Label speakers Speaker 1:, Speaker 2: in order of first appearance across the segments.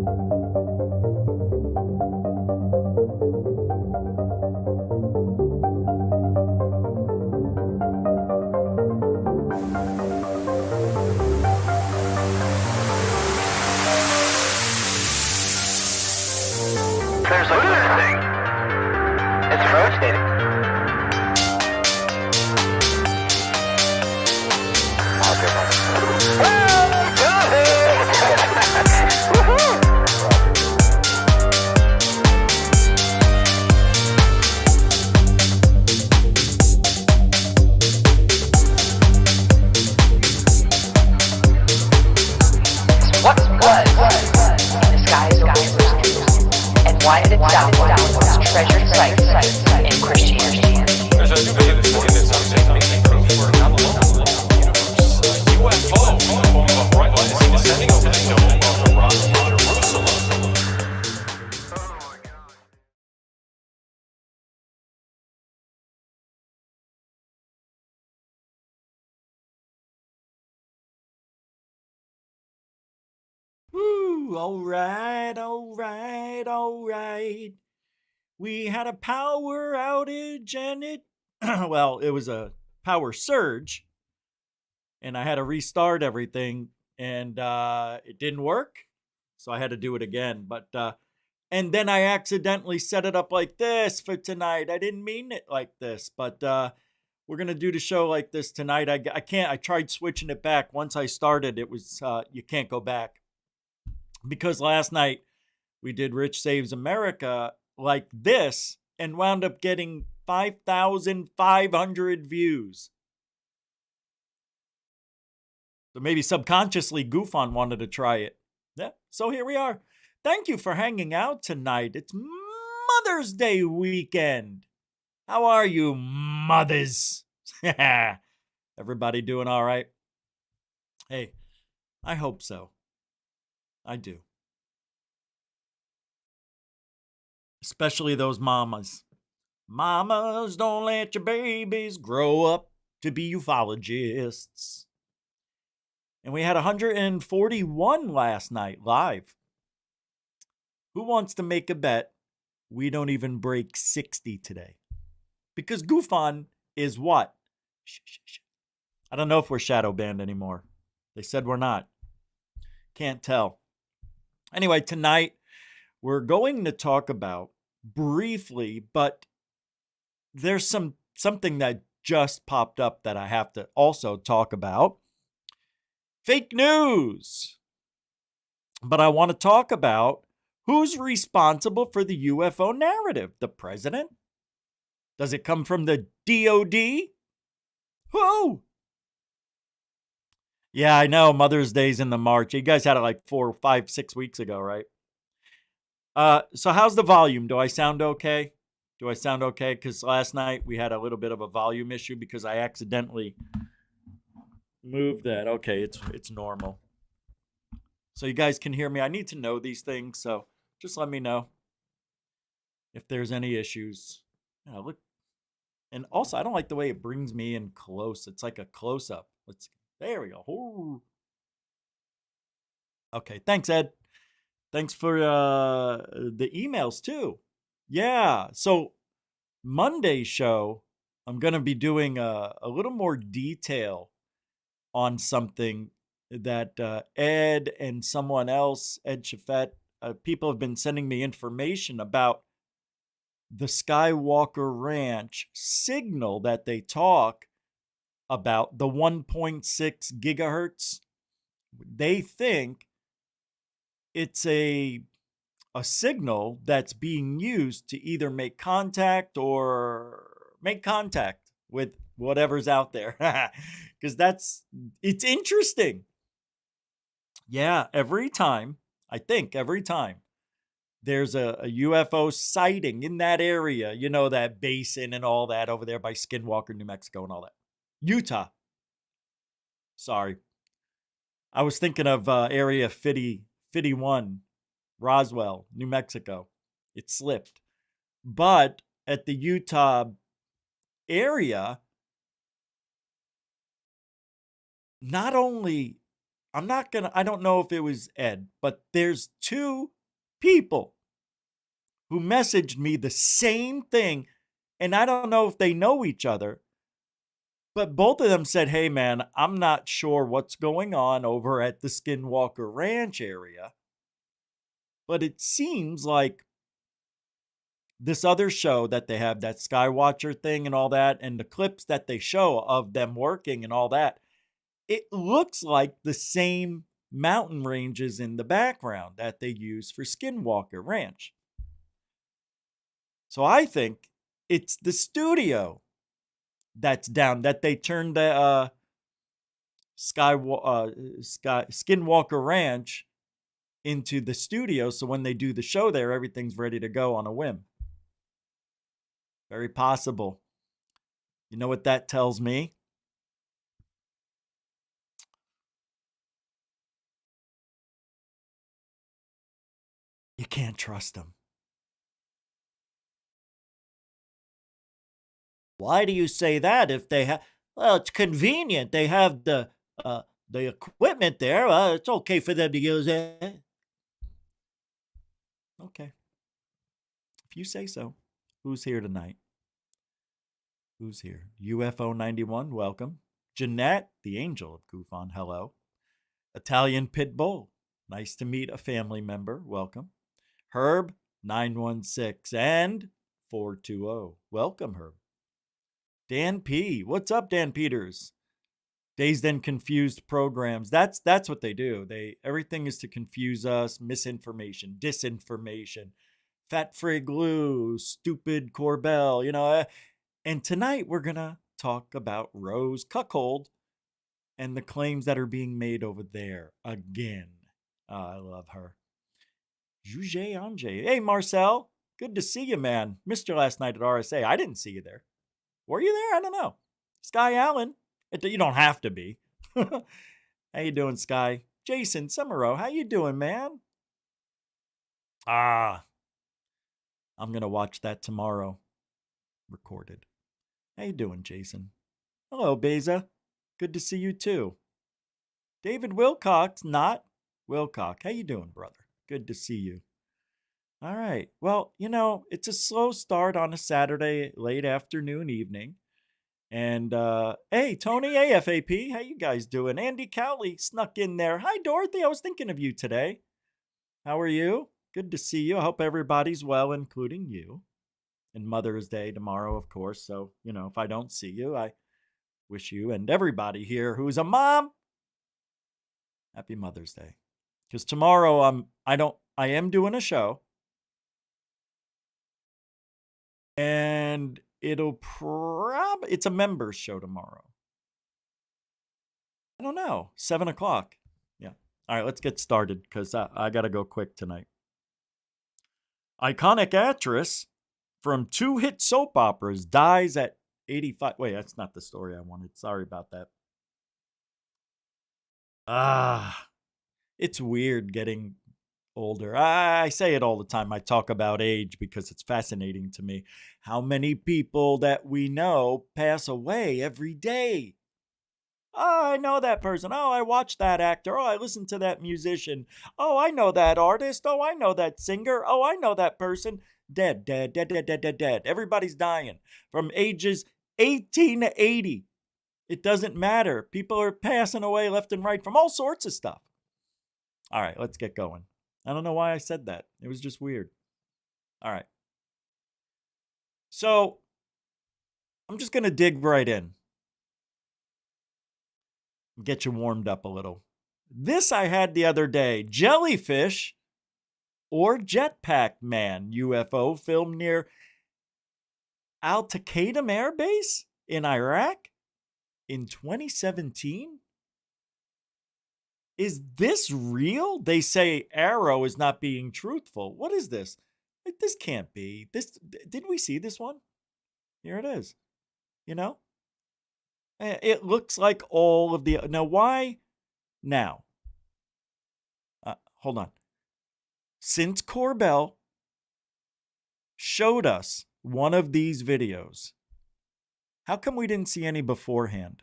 Speaker 1: There's a good thing. It's rotating. What was in the skies over Jerusalem, and why did it downward its treasured sites in Christianity?
Speaker 2: There's a new business in some technique proof for an unlawful universe. UFO, form of a bright light descending over the dome of the rock of Jerusalem.
Speaker 3: Woo, all right. We had a power outage and it, well, it was a power surge and I had to restart everything and it didn't work. So I had to do it again. But, and then I accidentally set it up like this for tonight. I didn't mean it like this, but we're going to do the show like this tonight. I tried switching it back. Once I started, it was, you can't go back. Because last night we did Rich Saves America like this and wound up getting 5,500 views. So maybe subconsciously GUFON wanted to try it. Yeah, so here we are. Thank you for hanging out tonight. It's Mother's Day weekend. How are you, mothers? Everybody doing all right? Hey, I hope so. I do. Especially those mamas. Mamas, don't let your babies grow up to be ufologists. And we had 141 last night live. Who wants to make a bet we don't even break 60 today? Because GUFON is what? I don't know if we're shadow banned anymore. They said we're not. Can't tell. Anyway, tonight we're going to talk about briefly, but there's something that just popped up that I have to also talk about. Fake news. But I want to talk about who's responsible for the UFO narrative. The president? Does it come from the DOD? Who? Yeah, I know. Mother's Day's in the March. You guys had it like 4, 5, 6 weeks ago, right? So how's the volume? Do I sound okay? Because last night we had a little bit of a volume issue because I accidentally moved that. Okay, it's normal. So you guys can hear me. I need to know these things, so just let me know if there's any issues. Yeah, look. And also, I don't like the way it brings me in close. It's like a close-up. There we go. Ooh. Okay, thanks, Ed. Thanks for the emails, too. Yeah, so Monday's show, I'm going to be doing a little more detail on something that Ed and someone else, Ed Chaffet, people have been sending me information about the Skywalker Ranch signal that they talk about, the 1.6 gigahertz. They think it's a signal that's being used to either make contact with whatever's out there. Because it's interesting. Yeah, every time there's a UFO sighting in that area, you know, that basin and all that over there by Skinwalker, New Mexico and all that. Utah. Sorry. I was thinking of Area 51, Roswell, New Mexico. It slipped. But at the Utah area, not only I don't know if it was Ed, but there's two people who messaged me the same thing. And I don't know if they know each other, but both of them said, hey, man, I'm not sure what's going on over at the Skinwalker Ranch area. But it seems like this other show that they have, that Skywatcher thing and all that, and the clips that they show of them working and all that, it looks like the same mountain ranges in the background that they use for Skinwalker Ranch. So I think it's the studio that's down, that they turned the Skinwalker Ranch into the studio, so when they do the show there, everything's ready to go on a whim. Very possible. You know what that tells me? You can't trust them. Why do you say that? If they have, well, it's convenient. They have the equipment there. It's okay for them to use it. Okay. If you say so. Who's here tonight? Who's here? UFO 91, welcome. Jeanette, the angel of GUFON, hello. Italian Pitbull, nice to meet a family member, welcome. Herb, 916 and 420, welcome, Herb. Dan P, what's up, Dan Peters? Dazed and Confused programs. That's what they do. Everything is to confuse us, misinformation, disinformation, fat frig Lou, stupid Corbell, And tonight we're going to talk about Rose Cuckold and the claims that are being made over there again. Oh, I love her. Juge Ange. Hey, Marcel. Good to see you, man. Missed you last night at RSA. I didn't see you there. Were you there? I don't know. Sky Allen. You don't have to be. How you doing, Sky? Jason Semero. How you doing, man? I'm going to watch that tomorrow. Recorded. How you doing, Jason? Hello, Beza. Good to see you, too. David Wilcox, not Wilcox. How you doing, brother? Good to see you. All right. Well, it's a slow start on a Saturday, late afternoon, evening. And, hey, Tony, AFAP, how you guys doing? Andy Cowley snuck in there. Hi, Dorothy. I was thinking of you today. How are you? Good to see you. I hope everybody's well, including you. And Mother's Day tomorrow, of course. So, if I don't see you, I wish you and everybody here who's a mom happy Mother's Day. Because tomorrow I am doing a show. And it's a members show tomorrow. I don't know. 7:00. Yeah. All right, let's get started because I got to go quick tonight. Iconic actress from 2 hit soap operas dies at 85. Wait, that's not the story I wanted. Sorry about that. It's weird getting older. I say it all the time. I talk about age because it's fascinating to me. How many people that we know pass away every day? Oh, I know that person. Oh, I watch that actor. Oh, I listen to that musician. Oh, I know that artist. Oh, I know that singer. Oh, I know that person. Dead. Everybody's dying from ages 18 to 80. It doesn't matter. People are passing away left and right from all sorts of stuff. All right, let's get going. I don't know why I said that. It was just weird. All right. So I'm just going to dig right in. Get you warmed up a little. This I had the other day. Jellyfish or Jetpack Man UFO filmed near Al Taqadim Air Base in Iraq in 2017. Is this real? They say Arrow is not being truthful. What is this? This can't be. Did we see this one? Here it is. It looks like all of the... Now, why now? Hold on. Since Corbell showed us one of these videos, how come we didn't see any beforehand?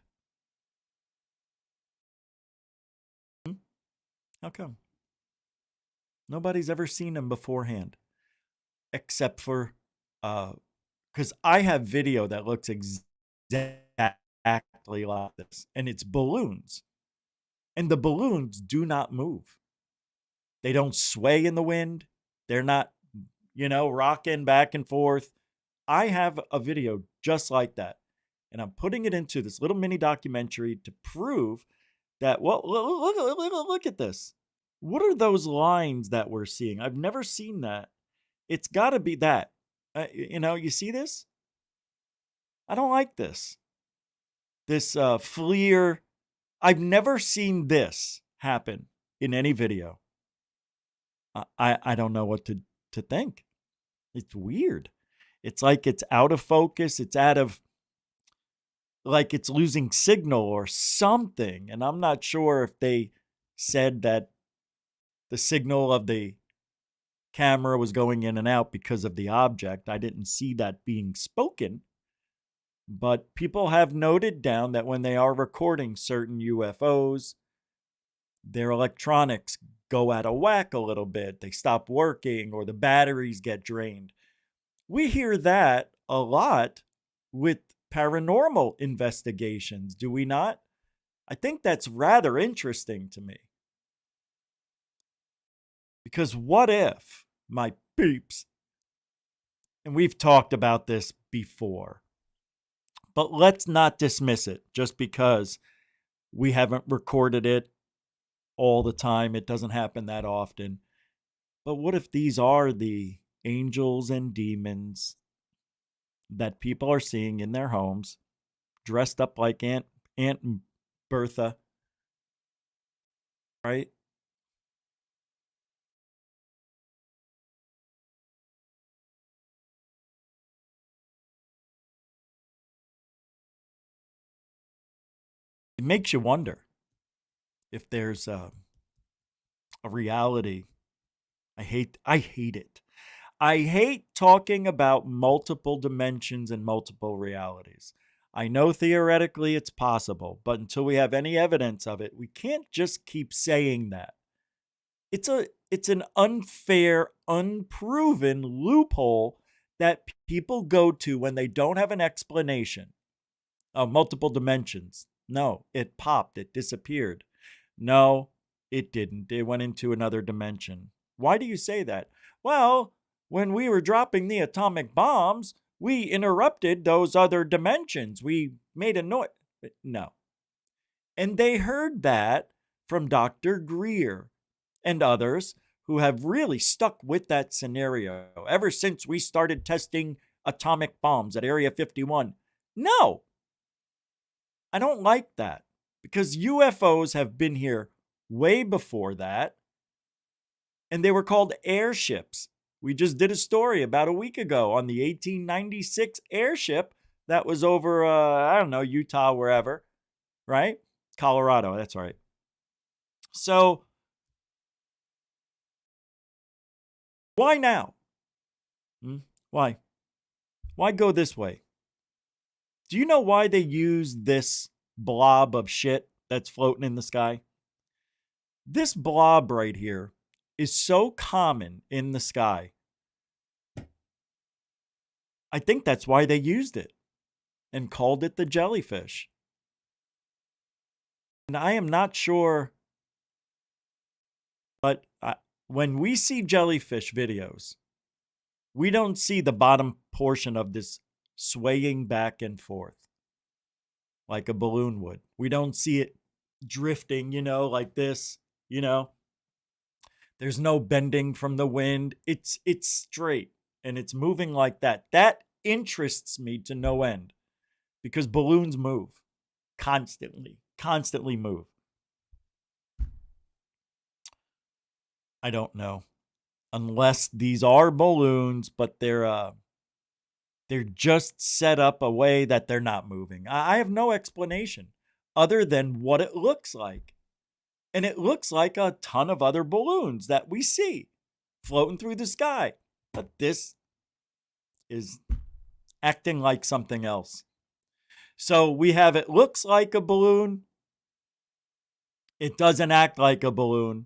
Speaker 3: How come? Nobody's ever seen them beforehand, except for, because I have video that looks exactly like this, and it's balloons. And the balloons do not move. They don't sway in the wind. They're not, rocking back and forth. I have a video just like that. And I'm putting it into this little mini documentary to prove that, well, look at this. What are those lines that we're seeing? I've never seen that. It's got to be that. You see this? I don't like this. This FLIR. I've never seen this happen in any video. I don't know what to think. It's weird. It's like it's out of focus. It's like it's losing signal or something. And I'm not sure if they said that the signal of the camera was going in and out because of the object. I didn't see that being spoken. But people have noted down that when they are recording certain UFOs, their electronics go out of whack a little bit. They stop working or the batteries get drained. We hear that a lot with paranormal investigations, do we not? I think that's rather interesting to me. Because what if, my peeps, and we've talked about this before, but let's not dismiss it just because we haven't recorded it all the time. It doesn't happen that often. But what if these are the angels and demons that people are seeing in their homes, dressed up like Aunt Bertha, right? It makes you wonder if there's a reality. I hate it. I hate talking about multiple dimensions and multiple realities. I know theoretically it's possible, but until we have any evidence of it, we can't just keep saying that. It's an unfair, unproven loophole that people go to when they don't have an explanation of multiple dimensions. No, it popped, it disappeared. No, it didn't. It went into another dimension. Why do you say that? Well, when we were dropping the atomic bombs, we interrupted those other dimensions. We made a noise. No. And they heard that from Dr. Greer and others who have really stuck with that scenario ever since we started testing atomic bombs at Area 51. No. I don't like that because UFOs have been here way before that. And they were called airships. We just did a story about a week ago on the 1896 airship that was over, Utah, wherever, right? Colorado, that's right. So, why now? Why? Why go this way? Do you know why they use this blob of shit that's floating in the sky? This blob right here is so common in the sky. I think that's why they used it and called it the jellyfish. And I am not sure, but when we see jellyfish videos, we don't see the bottom portion of this swaying back and forth like a balloon would. We don't see it drifting, like this, There's no bending from the wind. It's straight and it's moving like that. That interests me to no end because balloons move constantly move. I don't know. Unless these are balloons, but they're just set up a way that they're not moving. I have no explanation other than what it looks like. And it looks like a ton of other balloons that we see floating through the sky. But this is acting like something else. So we have it looks like a balloon. It doesn't act like a balloon.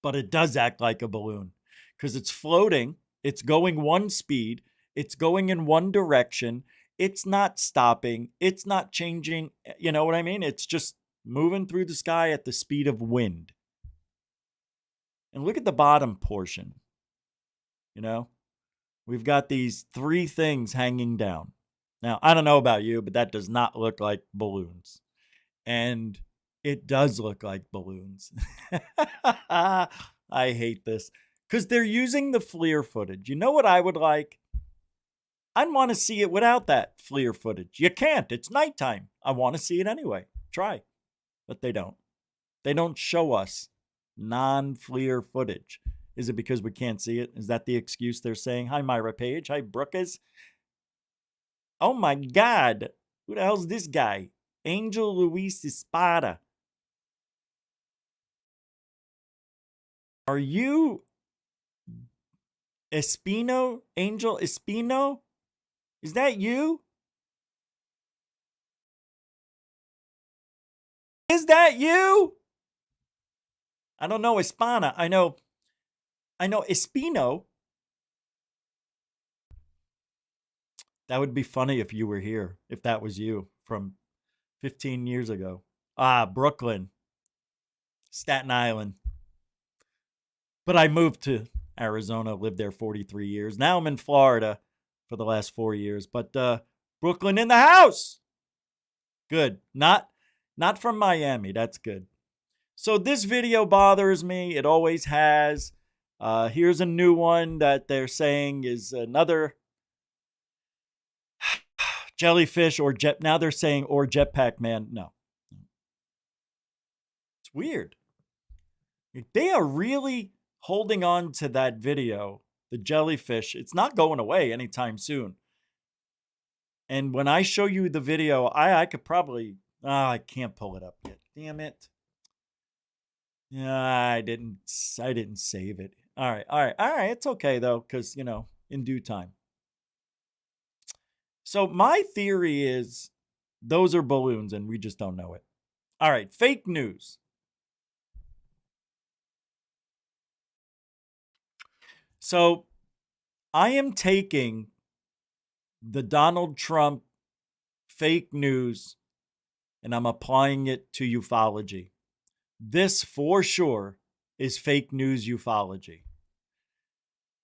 Speaker 3: but it does act like a balloon because it's floating. It's going one speed. It's going in one direction. It's not stopping. It's not changing. You know what I mean? It's just moving through the sky at the speed of wind. And look at the bottom portion. You know, we've got these three things hanging down. Now, I don't know about you, but that does not look like balloons. And it does look like balloons. I hate this because they're using the FLIR footage. You know what I would like? I'd want to see it without that FLIR footage. You can't. It's nighttime. I want to see it anyway. Try. But they don't. They don't show us non-FLIR footage. Is it because we can't see it? Is that the excuse they're saying? Hi, Myra Page. Hi, Brookes. Oh, my God. Who the hell's this guy? Angel Luis Espada. Are you Espino? Angel Espino? Is that you? Is that you? I don't know Espana. I know Espino. That would be funny if you were here, if that was you from 15 years ago. Brooklyn, Staten Island. But I moved to Arizona, lived there 43 years. Now I'm in Florida for the last 4 years. But Brooklyn in the house. Good. Not from Miami. That's good. So this video bothers me. It always has. Here's a new one that they're saying is another jellyfish or jet. Now they're saying or jetpack man. No. It's weird. They are really holding on to that video, the jellyfish. It's not going away anytime soon. And when I show you the video, I could probably, I can't pull it up yet. Damn it. Yeah, I didn't save it. All right. It's okay though, because, you know, in due time. So my theory is those are balloons and we just don't know it. All right, fake news. So I am taking the Donald Trump fake news and I'm applying it to ufology. This for sure is fake news ufology.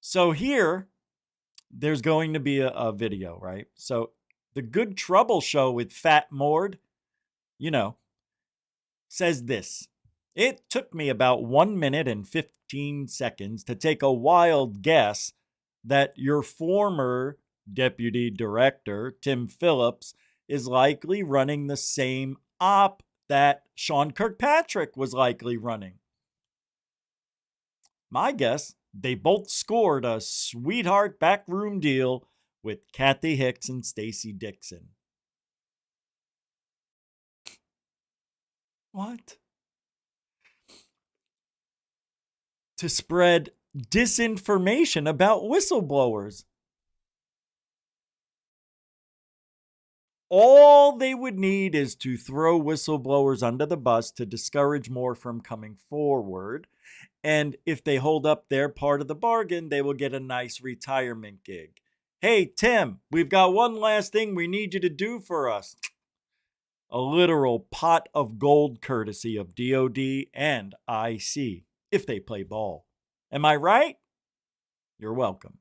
Speaker 3: So here, there's going to be a video, right? So the Good Trouble Show with Fat Mord, you know, says this. It took me about 1 minute and 15 seconds to take a wild guess that your former deputy director, Tim Phillips, is likely running the same op that Sean Kirkpatrick was likely running. My guess, they both scored a sweetheart backroom deal with Kathy Hicks and Stacey Dixon. What? To spread disinformation about whistleblowers. All they would need is to throw whistleblowers under the bus to discourage more from coming forward. And if they hold up their part of the bargain, they will get a nice retirement gig. Hey, Tim, we've got one last thing we need you to do for us. A literal pot of gold courtesy of DOD and IC, if they play ball. Am I right? You're welcome.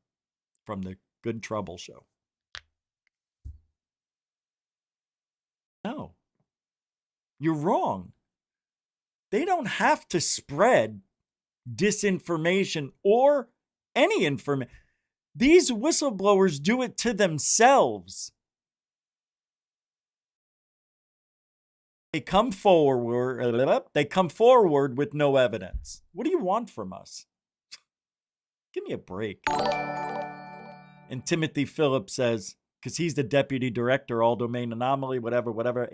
Speaker 3: From the Good Trouble Show. No, you're wrong. They don't have to spread disinformation or any information. These whistleblowers do it to themselves. They come forward with no evidence. What do you want from us? Give me a break. And Timothy Phillips says, because he's the deputy director, all domain anomaly, whatever,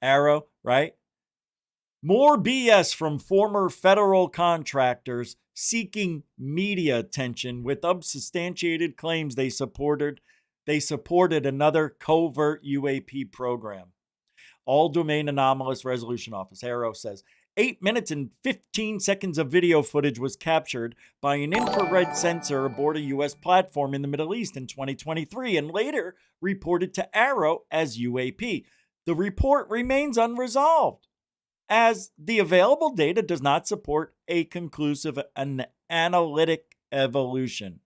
Speaker 3: Arrow, right? More BS from former federal contractors seeking media attention with unsubstantiated claims they supported another covert UAP program. All Domain Anomalous Resolution Office, Arrow says, 8 minutes and 15 seconds of video footage was captured by an infrared sensor aboard a U.S. platform in the Middle East in 2023 and later reported to Arrow as UAP. The report remains unresolved, as the available data does not support a conclusive analytic evaluation.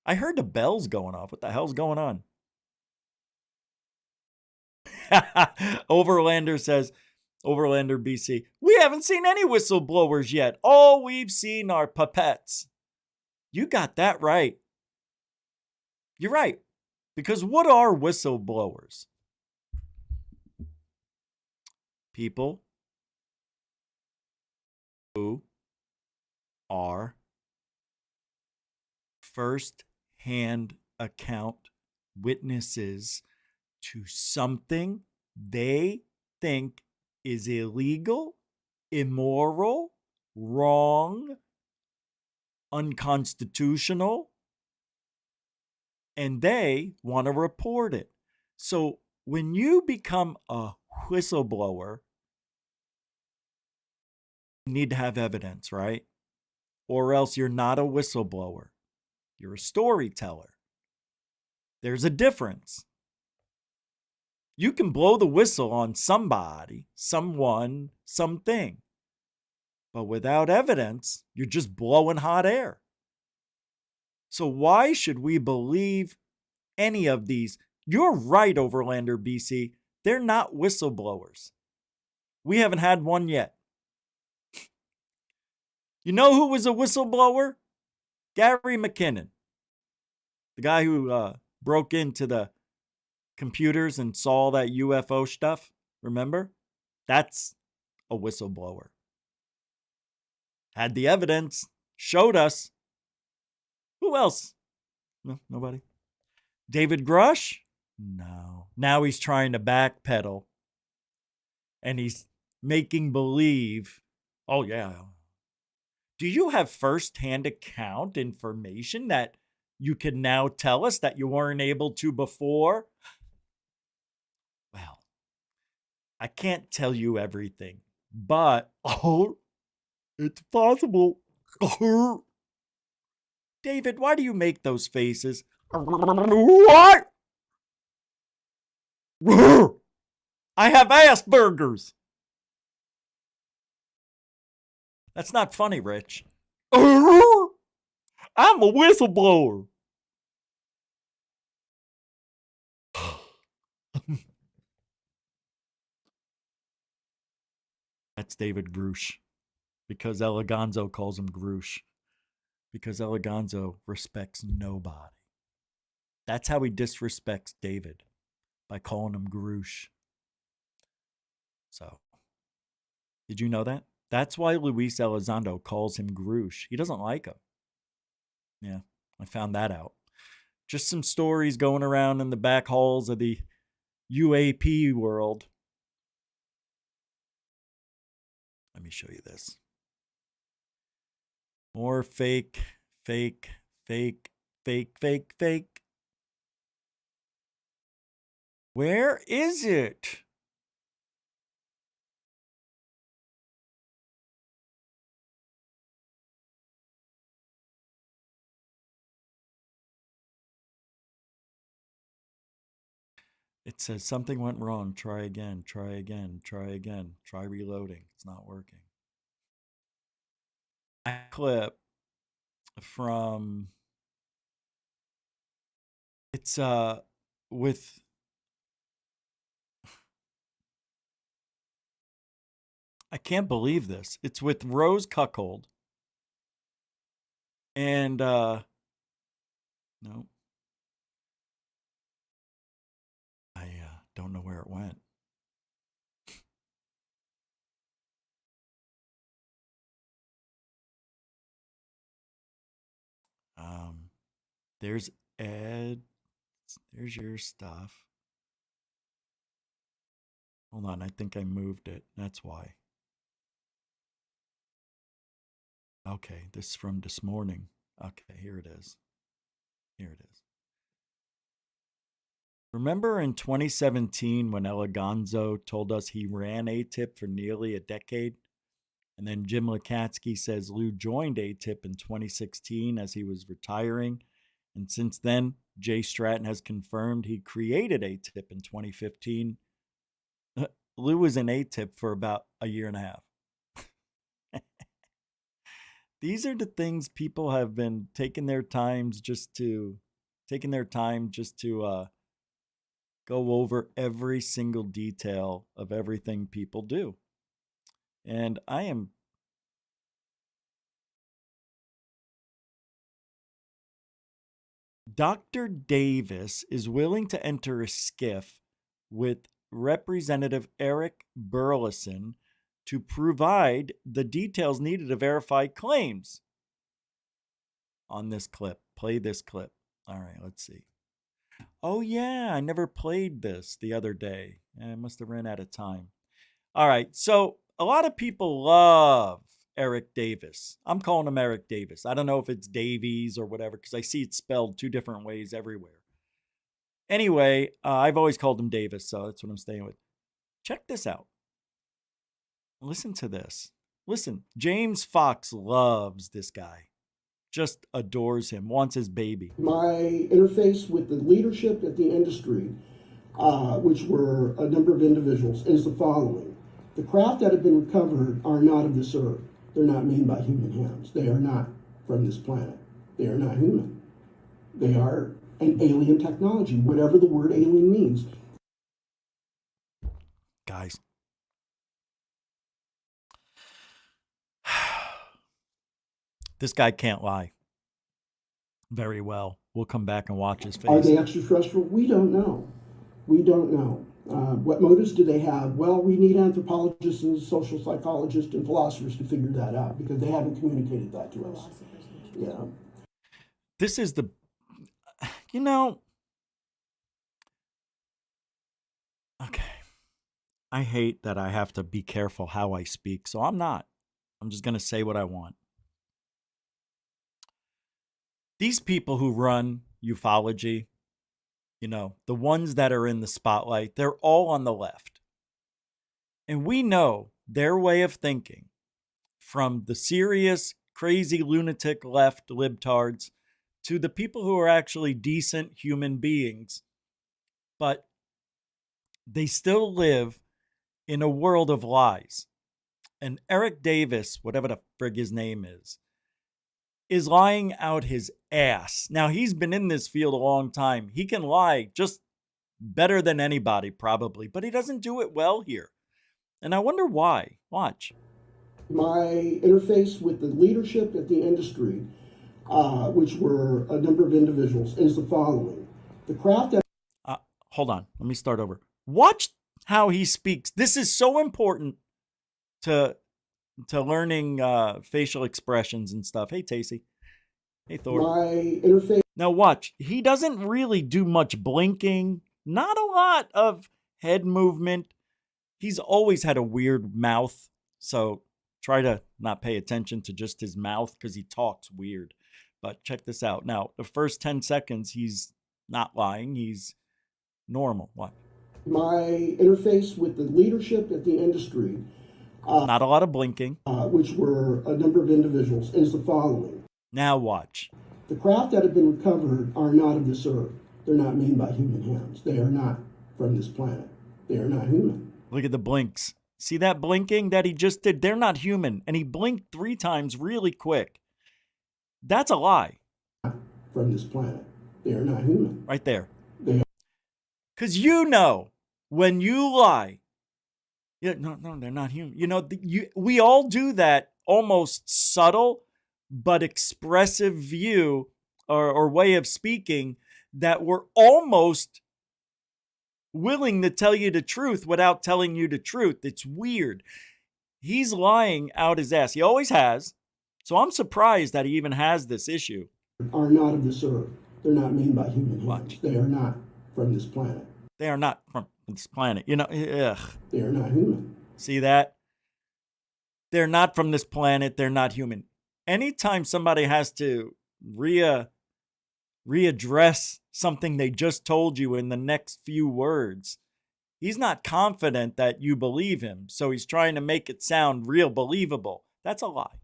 Speaker 3: I heard the bells going off. What the hell's going on? Overlander says, Overlander BC, we haven't seen any whistleblowers yet. All we've seen are puppets. You got that right. You're right. Because what are whistleblowers? People who are first-hand account witnesses to something they think is illegal, immoral, wrong, unconstitutional, and they want to report it. So when you become a whistleblower, you need to have evidence, right? Or else you're not a whistleblower. You're a storyteller. There's a difference. You can blow the whistle on somebody, someone, something. But without evidence, you're just blowing hot air. So why should we believe any of these? You're right, Overlander BC. They're not whistleblowers. We haven't had one yet. You know who was a whistleblower? Gary McKinnon. The guy who broke into the computers and saw that UFO stuff. Remember? That's a whistleblower. Had the evidence. Showed us. Who else? No, nobody. David Grush? No. Now he's trying to backpedal. And he's making believe. Oh, yeah. Do you have first-hand account information that you can now tell us that you weren't able to before? Well, I can't tell you everything, but it's possible. David, why do you make those faces? What? I have Asperger's. That's not funny, Rich. I'm a whistleblower. That's David Grush. Because Eleganzo calls him Grush. Because Eleganzo respects nobody. That's how he disrespects David. By calling him Grush. So, did you know that? That's why Luis Elizondo calls him Grush. He doesn't like him. Yeah, I found that out. Just some stories going around in the back halls of the UAP world. Let me show you this. More fake. Where is it? It says something went wrong. Try again. Try reloading. It's not working. A clip from it's with I can't believe this. It's with Rose Cuckold. And no. I don't know where it went. There's Ed. There's your stuff. Hold on, I think I moved it. That's why. Okay, this is from this morning. Okay, here it is. Here it is. Remember in 2017 when Eleganzo told us he ran ATIP for nearly a decade? And then Jim Lukatsky says Lou joined ATIP in 2016 as he was retiring. And since then, Jay Stratton has confirmed he created ATIP in 2015. Lou was in ATIP for about a year and a half. These are the things people have been taking their time just to go over every single detail of everything people do. And I am Dr. Davis is willing to enter a skiff with Representative Eric Burleson to provide the details needed to verify claims. On this clip, play this clip. All right, let's see. Oh yeah, I never played this the other day. I must have ran out of time. All right, so a lot of people love Eric Davis. I'm calling him Eric Davis. I don't know if it's Davies or whatever because I see it spelled two different ways everywhere. Anyway, I've always called him Davis, so that's what I'm staying with. Check this out. Listen to this. Listen, James Fox loves this guy. Just adores him, wants his baby.
Speaker 4: My interface with the leadership at the industry, which were a number of individuals, is the following. The craft that have been recovered are not of this earth. They're not made by human hands. They are not from this planet. They are not human. They are an alien technology, whatever the word alien means.
Speaker 3: Guys. This guy can't lie very well. We'll come back and watch his face.
Speaker 4: Are they extraterrestrial? We don't know. We don't know. What motives do they have? Well, we need anthropologists and social psychologists and philosophers to figure that out because they haven't communicated that to us. Yeah.
Speaker 3: This is the, okay. I hate that I have to be careful how I speak, so I'm not. I'm just going to say what I want. These people who run ufology, the ones that are in the spotlight, they're all on the left. And we know their way of thinking, from the serious, crazy, lunatic left libtards to the people who are actually decent human beings, but they still live in a world of lies. And Eric Davis, whatever the frig his name is lying out his ass. Now, he's been in this field a long time. He can lie just better than anybody, probably, but he doesn't do it well here. And I wonder why. Watch.
Speaker 4: My interface with the leadership at the industry, which were a number of individuals, is the following. The craft that...
Speaker 3: Hold on. Let me start over. Watch how he speaks. This is so important to learning facial expressions and stuff. Hey, Tacey. Hey, Thor.
Speaker 4: My interface...
Speaker 3: Now watch. He doesn't really do much blinking. Not a lot of head movement. He's always had a weird mouth. So try to not pay attention to just his mouth because he talks weird. But check this out. Now, the first 10 seconds, he's not lying. He's normal. What?
Speaker 4: My interface with the leadership at the industry...
Speaker 3: not a lot of blinking.
Speaker 4: Which were a number of individuals, is the following.
Speaker 3: Now watch.
Speaker 4: The craft that have been recovered are not of this earth. They're not made by human hands. They are not from this planet. They are not human.
Speaker 3: Look at the blinks. See that blinking that he just did? They're not human. And he blinked 3 times really quick. That's a lie.
Speaker 4: From this planet. They are not human.
Speaker 3: Right there.
Speaker 4: Because
Speaker 3: when you lie, no, they're not human. We all do that almost subtle but expressive view or way of speaking that we're almost willing to tell you the truth without telling you the truth. It's weird. He's lying out his ass. He always has. So I'm surprised that he even has this issue.
Speaker 4: Are not of this earth. They're not made by human hands.
Speaker 3: Watch.
Speaker 4: They are not from this planet.
Speaker 3: They are not from this planet. Ugh.
Speaker 4: They are not human.
Speaker 3: See that? They're not from this planet. They're not human. Anytime somebody has to readdress something they just told you in the next few words. He's not confident that you believe him, so he's trying to make it sound real believable. That's a lie.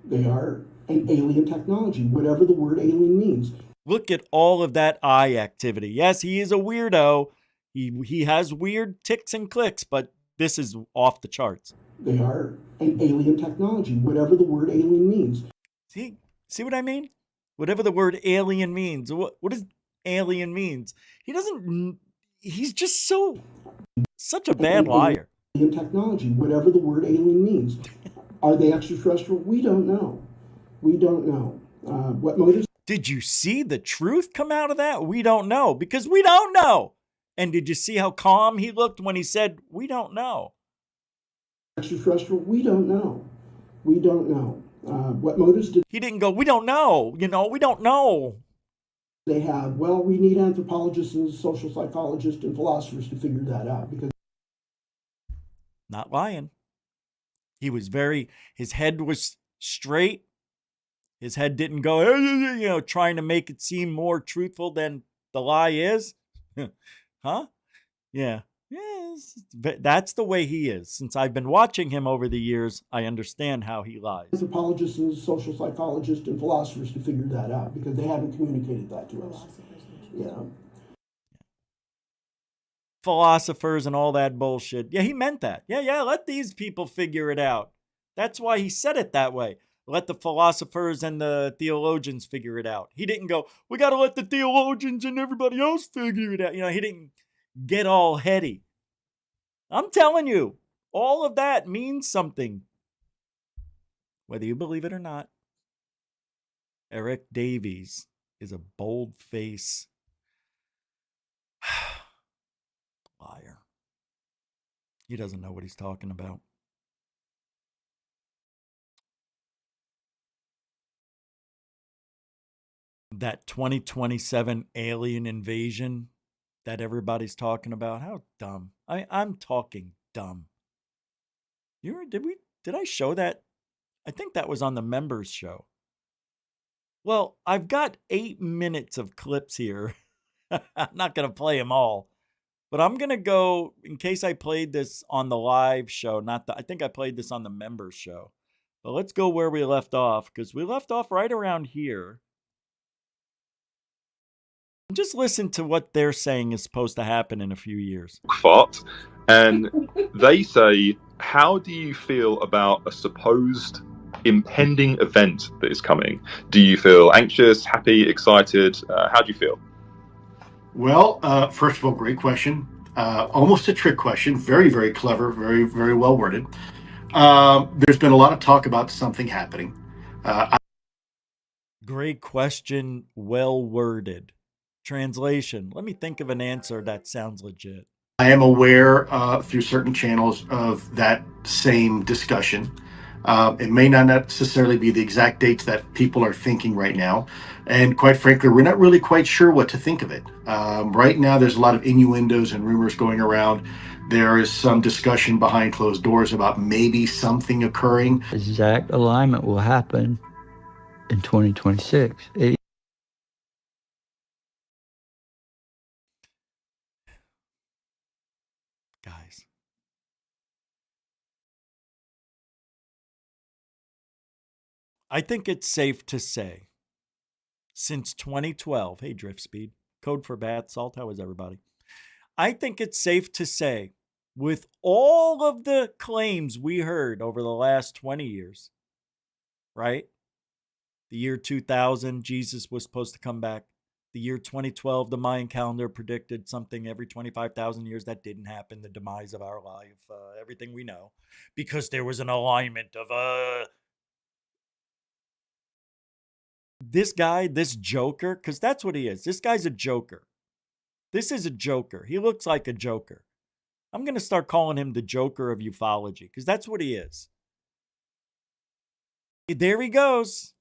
Speaker 4: They are an alien technology, whatever the word alien means.
Speaker 3: Look at all of that eye activity. Yes, he is a weirdo. He has weird ticks and clicks, but this is off the charts.
Speaker 4: They are an alien technology, whatever the word alien means.
Speaker 3: See what I mean? Whatever the word alien means. What does alien means? He's just such a bad liar.
Speaker 4: Alien technology, whatever the word alien means. Are they extraterrestrial? We don't know. We don't know. What motives?
Speaker 3: Did you see the truth come out of that? We don't know, because we don't know. And did you see how calm he looked when he said, we don't know?
Speaker 4: Extraterrestrial? We don't know. We don't know. What motives did
Speaker 3: he didn't go, we don't know. We don't know.
Speaker 4: They have, well, we need anthropologists and social psychologists and philosophers to figure that out. Because
Speaker 3: not lying. He was his head was straight. His head didn't go, trying to make it seem more truthful than the lie is. Huh? Yeah. Yes. That's the way he is. Since I've been watching him over the years, I understand how he lies.
Speaker 4: Anthropologists and social psychologists and philosophers to figure that out, because they haven't communicated that to us. Yeah.
Speaker 3: Philosophers and all that bullshit. Yeah, he meant that. Yeah, let these people figure it out. That's why he said it that way. Let the philosophers and the theologians figure it out. He didn't go, we got to let the theologians and everybody else figure it out. He didn't get all heady. I'm telling you, all of that means something. Whether you believe it or not. Eric Davies is a bold-faced liar. He doesn't know what he's talking about. That 2027 alien invasion that everybody's talking about. How dumb. I'm talking dumb. Did I show that? I think that was on the members show. Well, I've got 8 minutes of clips here. I'm not going to play them all. But I'm going to go, in case I played this on the live show, I think I played this on the members show. But let's go where we left off, because we left off right around here. Just listen to what they're saying is supposed to happen in a few years.
Speaker 5: Fart, and they say, how do you feel about a supposed impending event that is coming? Do you feel anxious, happy, excited? How do you feel?
Speaker 6: Well, first of all, great question. Almost a trick question. Very, very clever. Very, very well worded. There's been a lot of talk about something happening.
Speaker 3: Great question. Well worded. Translation. Let me think of an answer that sounds legit.
Speaker 6: I am aware through certain channels of that same discussion. It may not necessarily be the exact dates that people are thinking right now. And quite frankly, we're not really quite sure what to think of it. Right now, there's a lot of innuendos and rumors going around. There is some discussion behind closed doors about maybe something occurring.
Speaker 7: Exact alignment will happen in 2026.
Speaker 3: Guys. I think it's safe to say, since 2012, hey, Drift Speed, code for bath salt, how is everybody? I think it's safe to say, with all of the claims we heard over the last 20 years, right? The year 2000, Jesus was supposed to come back. The year 2012, the Mayan calendar predicted something every 25,000 years. That didn't happen. The demise of our life, everything we know, because there was an alignment of this guy, this joker, because that's what he is. This guy's a joker. This is a joker. He looks like a joker. I'm going to start calling him the Joker of ufology, because that's what he is. There he goes.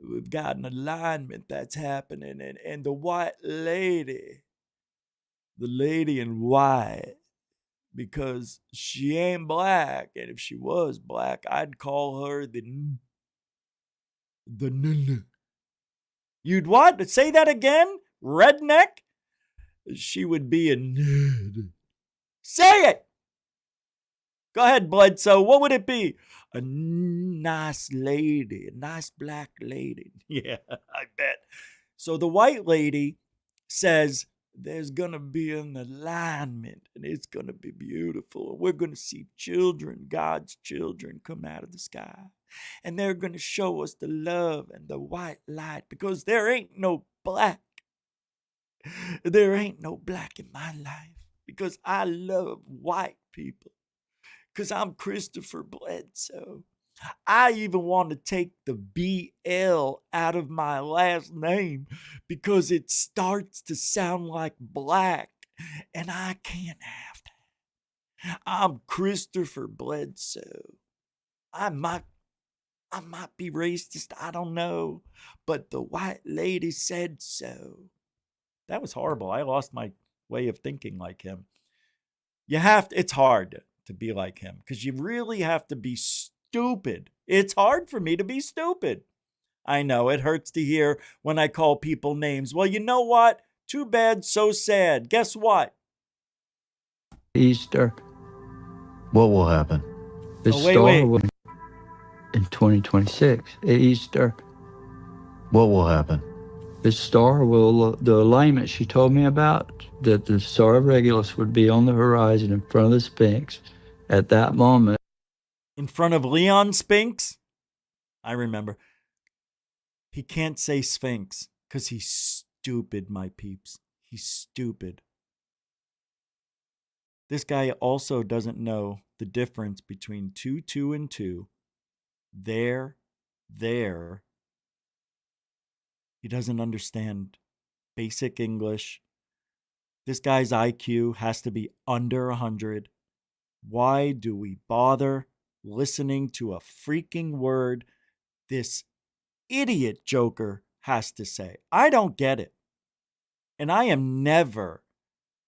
Speaker 3: We've got an alignment that's happening, and the white lady, the lady in white, because she ain't black, and if she was black, I'd call her the You'd what? Say that again? redneck, she would be a nerd. Say it! Go ahead, Bledsoe. What would it be? A nice lady, a nice black lady. Yeah, I bet. So the white lady says there's going to be an alignment and it's going to be beautiful. And we're going to see children, God's children, come out of the sky. And they're going to show us the love and the white light because there ain't no black. There ain't no black in my life because I love white people. Because I'm Christopher Bledsoe. I even want to take the BL out of my last name because it starts to sound like black, and I can't have that. I'm Christopher Bledsoe. I might be racist, I don't know, but the white lady said so. That was horrible. I lost my way of thinking like him. It's hard to be like him because you really have to be stupid. It's hard for me to be stupid. I know it hurts to hear when I call people names. Well, you know what? Too bad, so sad. Guess what?
Speaker 7: Easter.
Speaker 8: What will happen?
Speaker 7: The star will in 2026 at Easter.
Speaker 8: What will happen?
Speaker 7: The star will, the alignment she told me about, that the star of Regulus would be on the horizon in front of the Sphinx at that moment.
Speaker 3: In front of Leon Spinks? I remember. He can't say Sphinx because he's stupid, my peeps. He's stupid. This guy also doesn't know the difference between 2, 2, and 2. There. He doesn't understand basic English. This guy's IQ has to be under 100. Why do we bother listening to a freaking word this idiot joker has to say? I don't get it. And I am never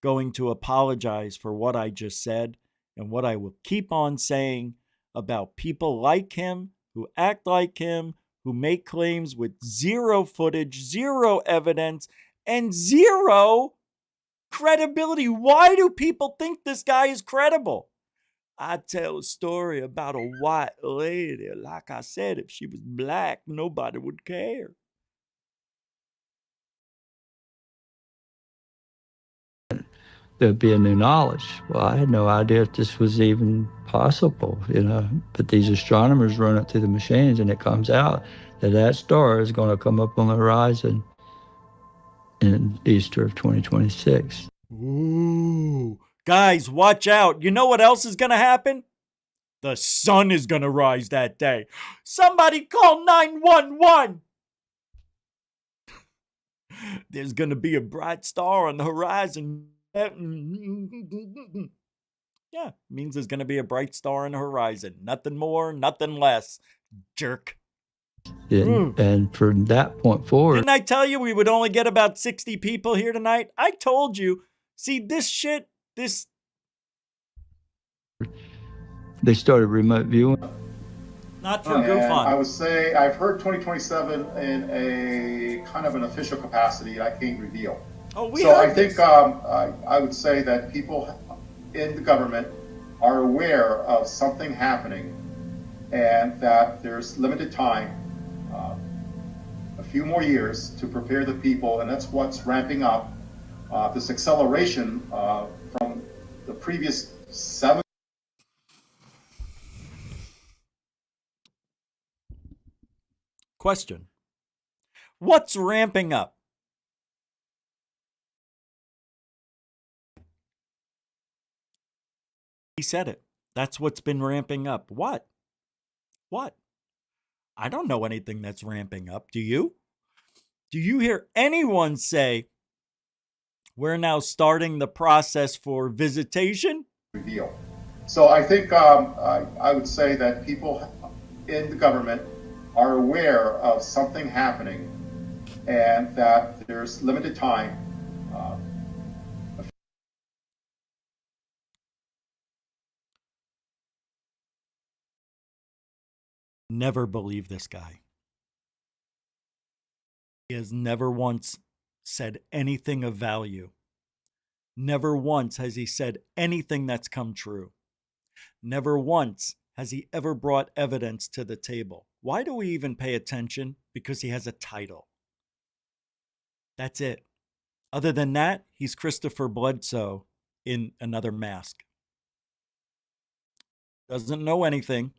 Speaker 3: going to apologize for what I just said and what I will keep on saying about people like him, who act like him, who make claims with zero footage, zero evidence, and zero credibility. Why do people think this guy is credible? I tell a story about a white lady. Like I said, if she was black, nobody would care.
Speaker 7: There'd be a new knowledge. Well, I had no idea if this was even possible, but these astronomers run it through the machines and it comes out that star is going to come up on the horizon in Easter of 2026.
Speaker 3: Ooh. Guys, watch out. You know what else is going to happen? The sun is going to rise that day. Somebody call 911. There's going to be a bright star on the horizon. Yeah, means there's going to be a bright star on the horizon. Nothing more, nothing less. Jerk.
Speaker 7: And from that point forward...
Speaker 3: Didn't I tell you we would only get about 60 people here tonight? I told you. See, this shit, this...
Speaker 7: They started remote viewing.
Speaker 3: Not for GUFON.
Speaker 6: I would say I've heard 2027 in a kind of an official capacity I can't reveal.
Speaker 3: Oh,
Speaker 6: I think I would say that people in the government are aware of something happening and that there's limited time, a few more years to prepare the people, and that's what's ramping up this acceleration from the previous 7.
Speaker 3: Question. What's ramping up? He said it. That's what's been ramping up. What? I don't know anything that's ramping up. Do you? Do you hear anyone say, we're now starting the process for visitation?
Speaker 6: Reveal. So I think I would say that people in the government are aware of something happening and that there's limited time.
Speaker 3: Never believe this guy. He has never once said anything of value. Never once has he said anything that's come true. Never once has he ever brought evidence to the table. Why do we even pay attention? Because he has a title. That's it. Other than that, he's Christopher Bledsoe in another mask. Doesn't know anything.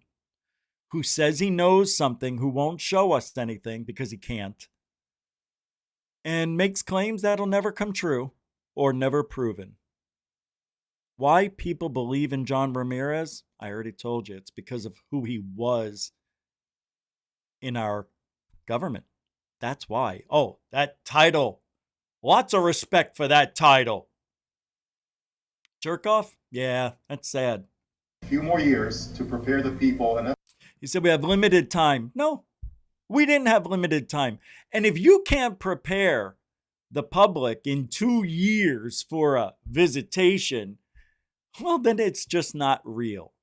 Speaker 3: Who says he knows something, who won't show us anything because he can't. And makes claims that'll never come true or never proven. Why people believe in John Ramirez? I already told you. It's because of who he was in our government. That's why. Oh, that title. Lots of respect for that title. Jerk off? Yeah, that's sad.
Speaker 9: A few more years to prepare the people. And
Speaker 3: he said we have limited time. No, we didn't have limited time. And if you can't prepare the public in 2 years for a visitation, well, then it's just not real.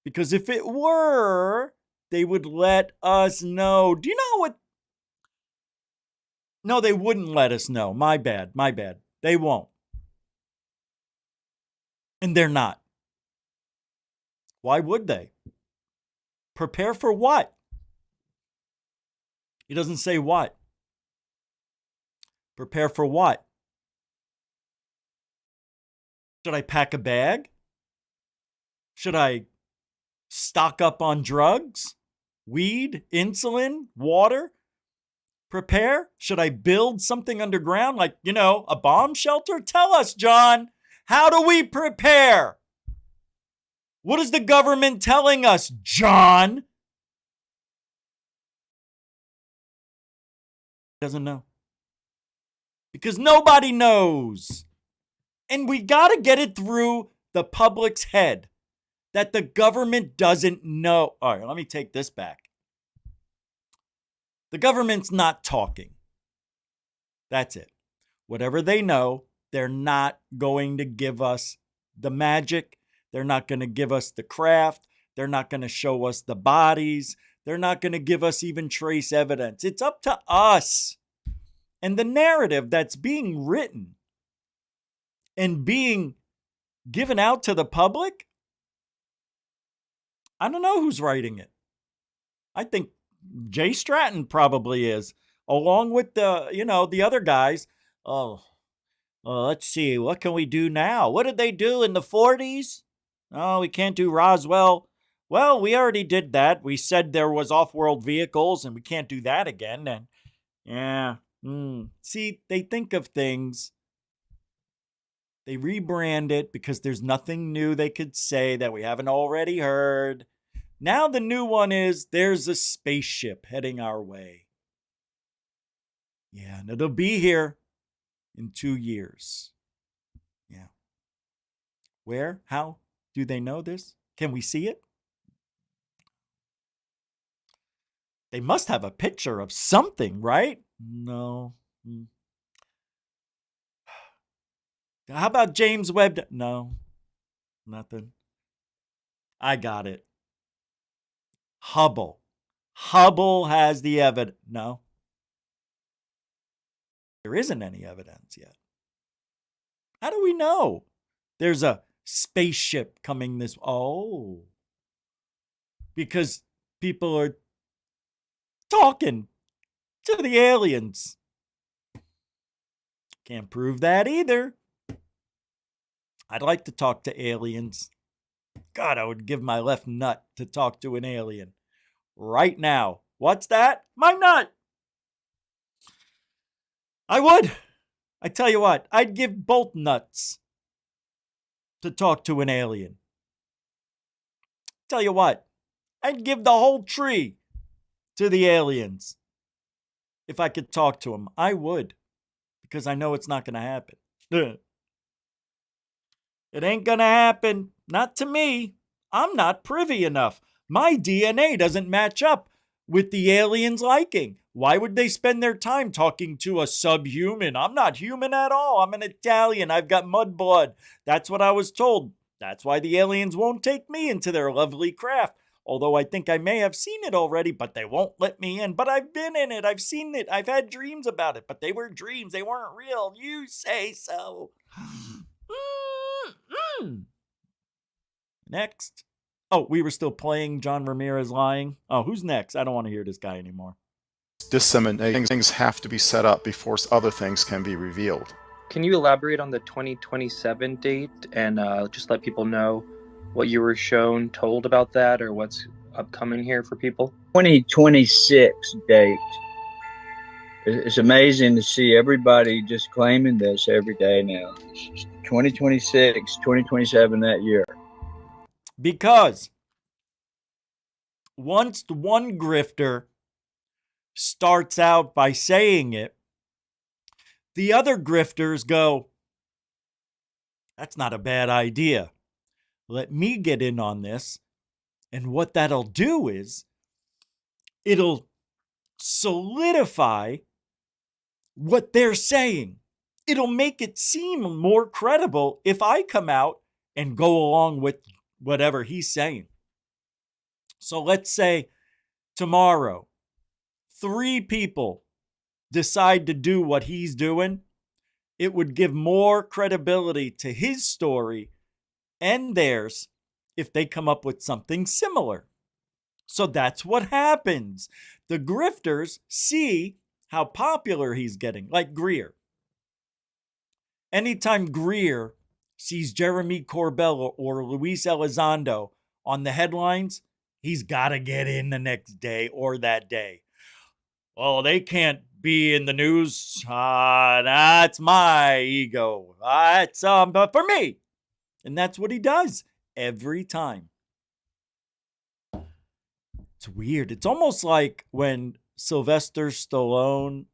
Speaker 3: Because if it were, they would let us know. Do you know what? No, they wouldn't let us know. My bad. They won't. And they're not. Why would they? Prepare for what? He doesn't say what. Prepare for what? Should I pack a bag? Should I stock up on drugs, weed, insulin, water? Prepare? Should I build something underground like, a bomb shelter? Tell us, John. How do we prepare? What is the government telling us, John? Doesn't know. Because nobody knows. And we got to get it through the public's head that the government doesn't know. All right, let me take this back. The government's not talking. That's it. Whatever they know, they're not going to give us the magic. They're not going to give us the craft. They're not going to show us the bodies. They're not going to give us even trace evidence. It's up to us. And the narrative that's being written and being given out to the public, I don't know who's writing it. I think Jay Stratton probably is, along with the other guys. Oh, let's see. What can we do now? What did they do in the 40s? Oh, we can't do Roswell. Well, we already did that. We said there was off-world vehicles, and we can't do that again. And yeah. See, they think of things. They rebrand it because there's nothing new they could say that we haven't already heard. Now the new one is there's a spaceship heading our way. Yeah, and it'll be here in 2 years. Yeah. Where? How do they know this? Can we see it? They must have a picture of something, right? No. How about James Webb? No. Nothing. I got it. Hubble. Hubble has the evidence. No. There isn't any evidence yet. How do we know there's a spaceship coming this? Oh. Because people are talking to the aliens. Can't prove that either. I'd like to talk to aliens. God, I would give my left nut to talk to an alien. Right now. What's that? My nut. I would. I tell you what, I'd give both nuts to talk to an alien. Tell you what, I'd give the whole tree to the aliens. If I could talk to them, I would. Because I know it's not going to happen. It ain't going to happen. Not to me. I'm not privy enough. My DNA doesn't match up with the aliens' liking. Why would they spend their time talking to a subhuman? I'm not human at all. I'm an Italian. I've got mud blood. That's what I was told. That's why the aliens won't take me into their lovely craft. Although I think I may have seen it already, but they won't let me in. But I've been in it. I've seen it. I've had dreams about it, but they were dreams. They weren't real. You say so. Next. Oh, we were still playing John Ramirez lying. Oh, who's next? I don't want to hear this guy anymore.
Speaker 10: Disseminating things have to be set up before other things can be revealed.
Speaker 11: Can you elaborate on the 2027 date and just let people know what you were told about that, or what's upcoming here for people?
Speaker 7: 2026 date. It's amazing to see everybody just claiming this every day now. 2026, 2027, that year.
Speaker 3: Because once the one grifter starts out by saying it, the other grifters go, that's not a bad idea. Let me get in on this. And what that'll do is it'll solidify what they're saying. It'll make it seem more credible if I come out and go along with whatever he's saying. So let's say tomorrow, 3 people decide to do what he's doing. It would give more credibility to his story and theirs if they come up with something similar. So that's what happens. The grifters see how popular he's getting, like Greer. Anytime Greer sees Jeremy Corbell or Luis Elizondo on the headlines, he's got to get in the next day or that day. Oh, they can't be in the news. That's my ego. That's but for me. And that's what he does every time. It's weird. It's almost like when Sylvester Stallone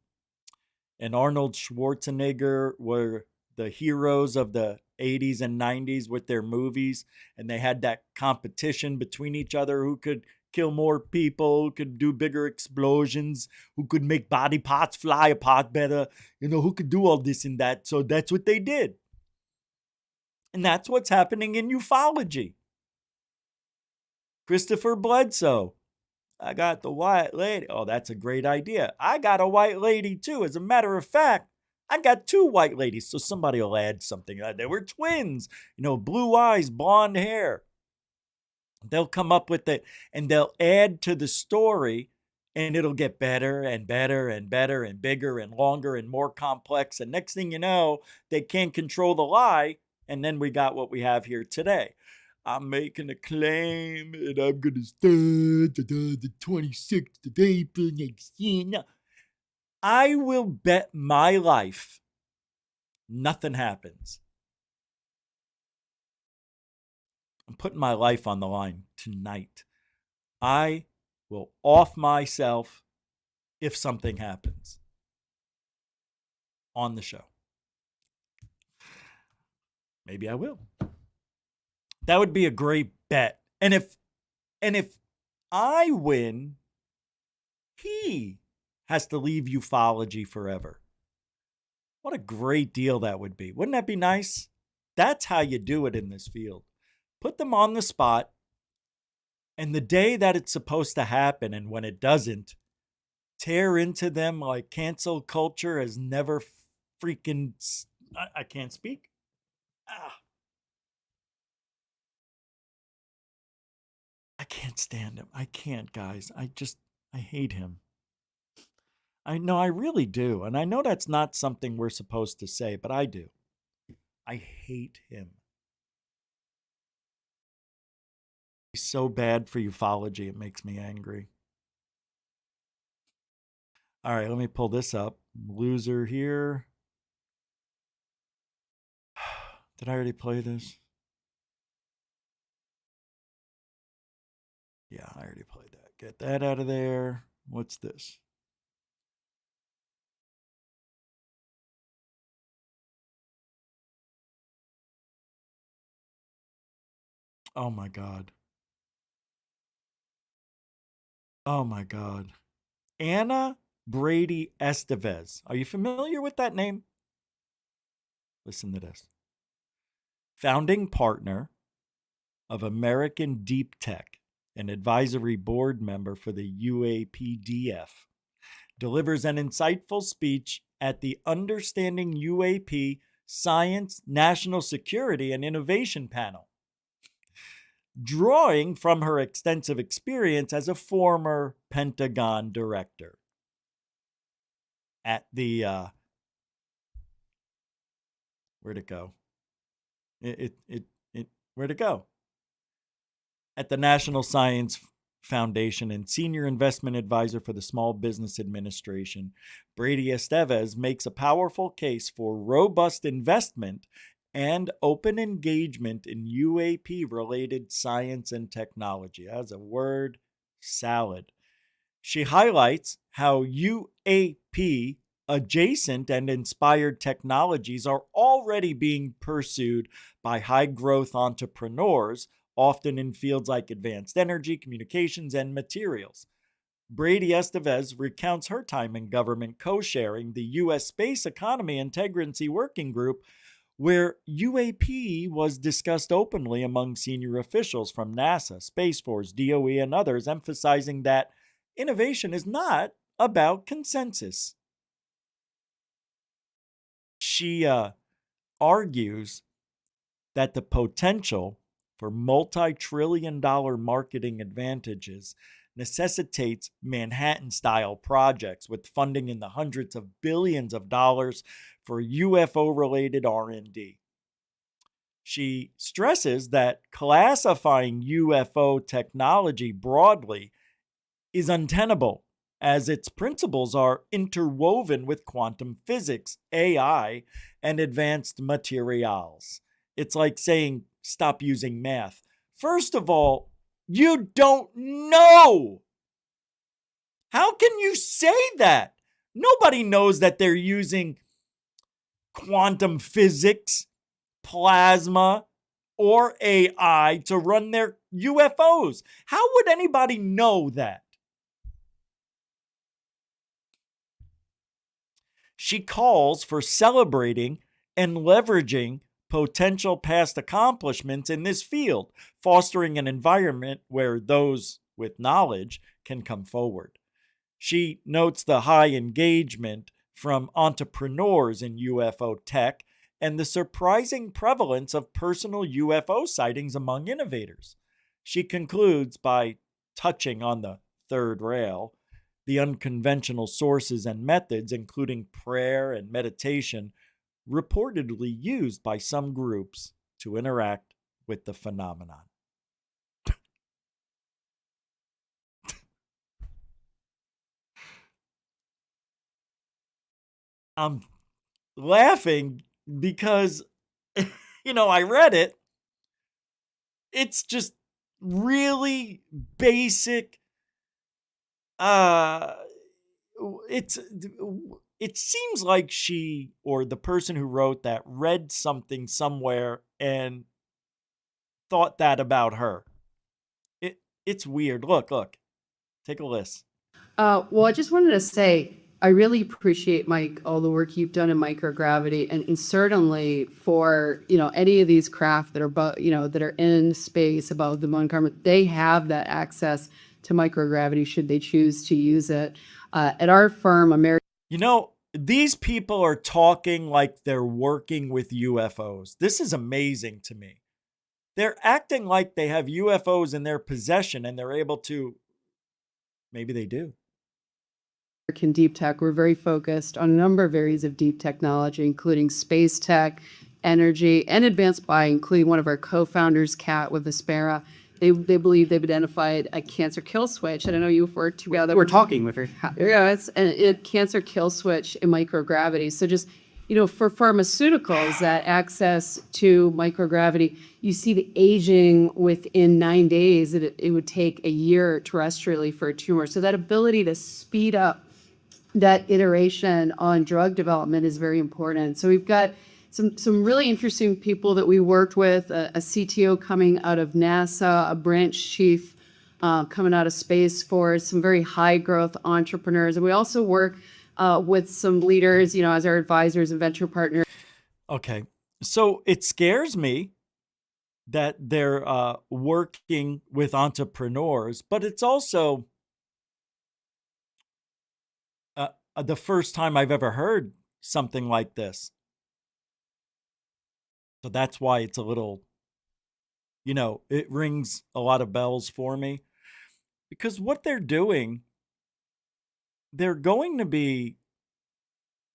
Speaker 3: and Arnold Schwarzenegger were the heroes of the 80s and 90s with their movies, and they had that competition between each other, who could kill more people, who could do bigger explosions, who could make body parts fly apart better, who could do all this and that. So that's what they did. And that's what's happening in ufology. Christopher Bledsoe. I got the white lady. Oh, that's a great idea. I got a white lady too. As a matter of fact, I got 2 white ladies. So somebody will add something. They were twins, blue eyes, blonde hair. They'll come up with it and they'll add to the story, and it'll get better and better and better and bigger and longer and more complex. And next thing you know, they can't control the lie. And then we got what we have here today. I'm making a claim and I'm going to start the 26th of April next year. No. I will bet my life nothing happens. I'm putting my life on the line tonight. I will off myself if something happens on the show. Maybe I will. That would be a great bet. And if I win, he has to leave ufology forever. What a great deal that would be. Wouldn't that be nice? That's how you do it in this field. Put them on the spot, and the day that it's supposed to happen, and when it doesn't, tear into them like cancel culture has never freaking... I can't speak. I can't stand him. I can't, guys. I hate him. I know, I really do. And I know that's not something we're supposed to say, but I do. I hate him. He's so bad for ufology, it makes me angry. All right, let me pull this up. Loser here. Did I already play this? Yeah, I already played that. Get that out of there. What's this? Oh my God. Oh my God. Anna Brady Estevez. Are you familiar with that name? Listen to this. Founding partner of American Deep Tech an advisory board member for the UAPDF, delivers an insightful speech at the Understanding UAP Science, National Security, and Innovation panel, drawing from her extensive experience as a former Pentagon director. At the, where'd it go? Where'd it go? At the National Science Foundation and Senior Investment Advisor for the Small Business Administration, Brady Estevez makes a powerful case for robust investment and open engagement in UAP-related science and technology. That's a word salad. She highlights how UAP adjacent and inspired technologies are already being pursued by high-growth entrepreneurs, often in fields like advanced energy, communications, and materials. Brady Estevez recounts her time in government co-chairing the U.S. Space Economy Integrancy Working Group, where UAP was discussed openly among senior officials from NASA, Space Force, DOE, and others, emphasizing that innovation is not about consensus. She argues that the potential for multi-trillion-dollar marketing advantages necessitates Manhattan-style projects with funding in the hundreds of billions of dollars for UFO-related R&D. She stresses that classifying UFO technology broadly is untenable, as its principles are interwoven with quantum physics, AI, and advanced materials. It's like saying, stop using math. First of all, you don't know. How can you say that? Nobody knows that they're using quantum physics, plasma, or AI to run their UFOs. How would anybody know that? She calls for celebrating and leveraging potential past accomplishments in this field, fostering an environment where those with knowledge can come forward. She notes the high engagement from entrepreneurs in UFO tech and the surprising prevalence of personal UFO sightings among innovators. She concludes by touching on the third rail, the unconventional sources and methods, including prayer and meditation, reportedly used by some groups to interact with the phenomenon. I'm laughing because, I read it. It's just really basic. It seems like she, or the person who wrote that, read something somewhere and thought that about her. It's weird. Look. Take a listen.
Speaker 12: Well, I just wanted to say, I really appreciate, Mike, all the work you've done in microgravity, and certainly for, any of these craft that are, that are in space above the moon, they have that access to microgravity should they choose to use it. At our firm,
Speaker 3: these people are talking like they're working with UFOs. This is amazing to me. They're acting like they have UFOs in their possession and they're able to. Maybe they do.
Speaker 12: American Deep Tech, we're very focused on a number of areas of deep technology, including space tech, energy, and advanced bio, including one of our co-founders, Kat with Aspera. They believe they've identified a cancer kill switch, and I know you've worked together.
Speaker 13: We're talking with her.
Speaker 12: Yeah, it's a cancer kill switch in microgravity. So just, for pharmaceuticals, that access to microgravity, you see the aging within 9 days, that it would take a year terrestrially for a tumor. So that ability to speed up that iteration on drug development is very important. So we've got some really interesting people that we worked with, a CTO coming out of NASA, a branch chief coming out of Space Force, some very high growth entrepreneurs. And we also work with some leaders, as our advisors and venture partners.
Speaker 3: Okay. So it scares me that they're working with entrepreneurs, but it's also the first time I've ever heard something like this. So that's why it's a little, it rings a lot of bells for me. Because what they're doing, they're going to be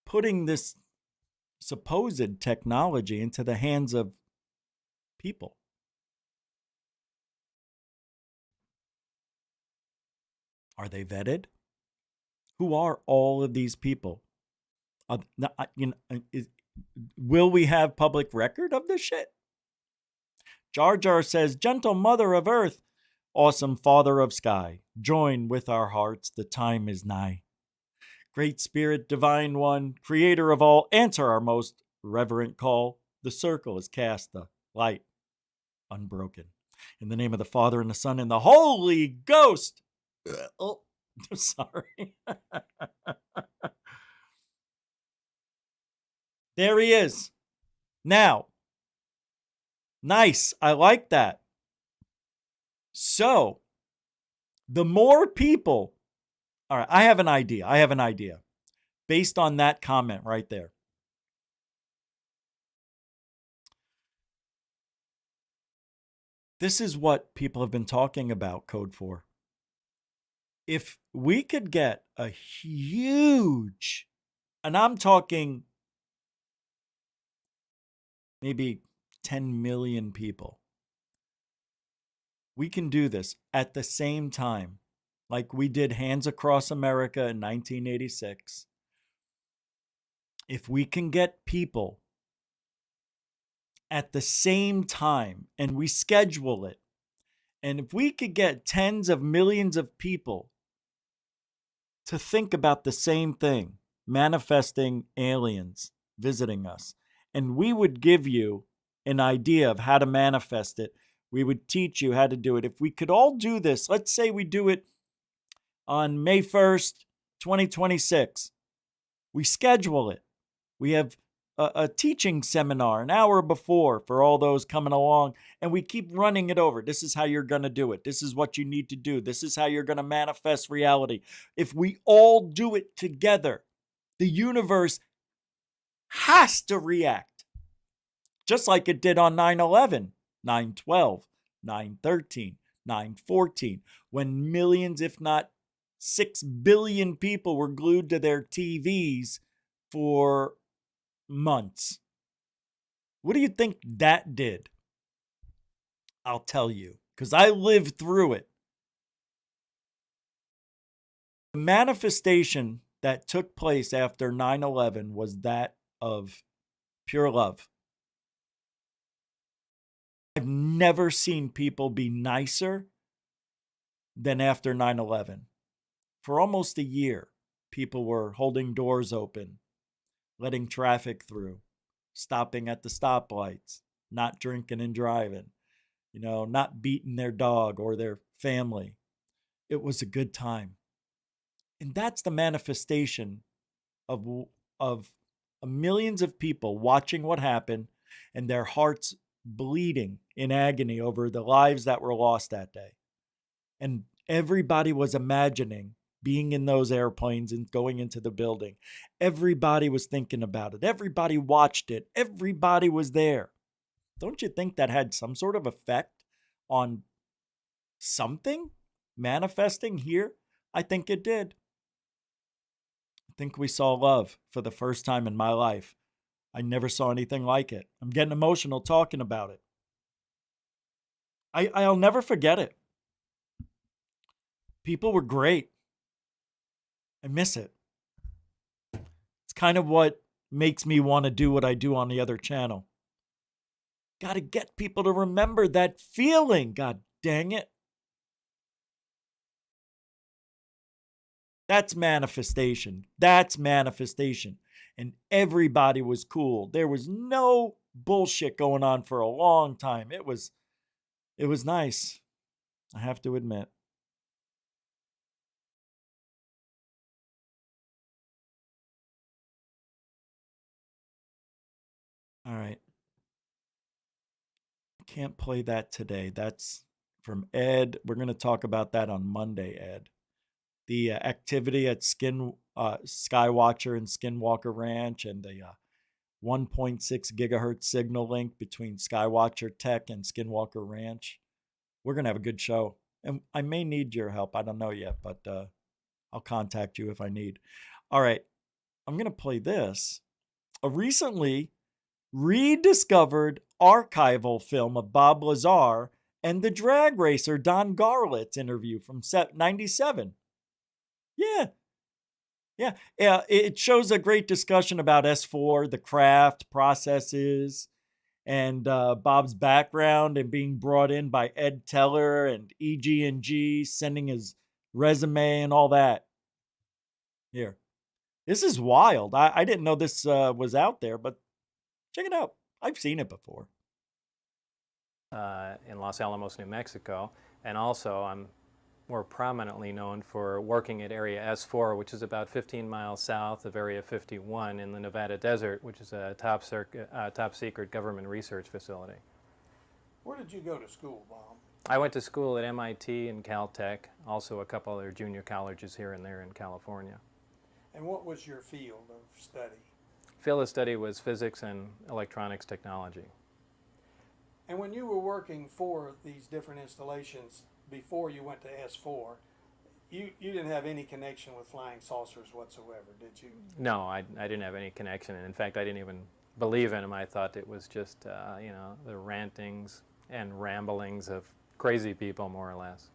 Speaker 3: putting this supposed technology into the hands of people. Are they vetted? Who are all of these people? Will we have public record of this shit? Jar Jar says, gentle mother of earth, awesome father of sky, join with our hearts, the time is nigh. Great Spirit, Divine One, Creator of all, answer our most reverent call. The circle is cast, the light unbroken. In the name of the Father, and the Son, and the Holy Ghost. Oh, sorry. There he is. Now, nice. I like that. So, the more people, all right, I have an idea based on that comment right there. This is what people have been talking about, Code 4. If we could get a huge, and I'm talking maybe 10 million people, we can do this at the same time, like we did Hands Across America in 1986. If we can get people at the same time and we schedule it, and if we could get tens of millions of people to think about the same thing, manifesting aliens visiting us, and we would give you an idea of how to manifest it, we would teach you how to do it. If we could all do this, let's say we do it on May 1st, 2026. We schedule it. We have a teaching seminar an hour before for all those coming along, and we keep running it over. This is how you're going to do it. This is what you need to do. This is how you're going to manifest reality. If we all do it together, the universe has to react, just like it did on 9/11, 9/12, 9/13, 9/14, when millions, if not 6 billion people were glued to their TVs for months. What do you think that did? I'll tell you, because I lived through it. The manifestation that took place after 9/11 was that of pure love. I've never seen people be nicer than after 9/11. For almost a year, people were holding doors open, letting traffic through, stopping at the stoplights, not drinking and driving, not beating their dog or their family. It was a good time. And that's the manifestation of millions of people watching what happened and their hearts bleeding in agony over the lives that were lost that day. And everybody was imagining being in those airplanes and going into the building. Everybody was thinking about it. Everybody watched it. Everybody was there. Don't you think that had some sort of effect on something manifesting here? I think it did. I think we saw love for the first time in my life. I never saw anything like it. I'm getting emotional talking about it. I'll never forget it. People were great. I miss it. It's kind of what makes me want to do what I do on the other channel. Got to get people to remember that feeling. God dang it. That's manifestation. That's manifestation. And everybody was cool. There was no bullshit going on for a long time. It was nice, I have to admit. All right. can't play that today. That's from Ed. We're going to talk about that on Monday, Ed. The activity at Skywatcher and Skinwalker Ranch, and the 1.6 gigahertz signal link between Skywatcher Tech and Skinwalker Ranch. We're going to have a good show. And I may need your help. I don't know yet, but I'll contact you if I need. All right. I'm going to play this. A recently rediscovered archival film of Bob Lazar and the drag racer Don Garlett's interview from 97. Yeah. It shows a great discussion about S4, the craft, processes, and Bob's background and being brought in by Ed Teller and EG&G, sending his resume and all that. Here. This is wild. I didn't know this was out there, but check it out. I've seen it before.
Speaker 13: In Los Alamos, New Mexico, and also I'm more prominently known for working at Area S4, which is about 15 miles south of Area 51 in the Nevada desert, which is a top secret government research facility.
Speaker 14: Where did you go to school, Bob?
Speaker 13: I went to school at MIT and Caltech, also a couple other junior colleges here and there in California.
Speaker 14: And what was your field of study?
Speaker 13: Field of study was physics and electronics technology.
Speaker 14: And when you were working for these different installations before you went to S4, you didn't have any connection with flying saucers whatsoever, did you?
Speaker 13: No, I didn't have any connection. And in fact, I didn't even believe in them. I thought it was just, the rantings and ramblings of crazy people, more or less.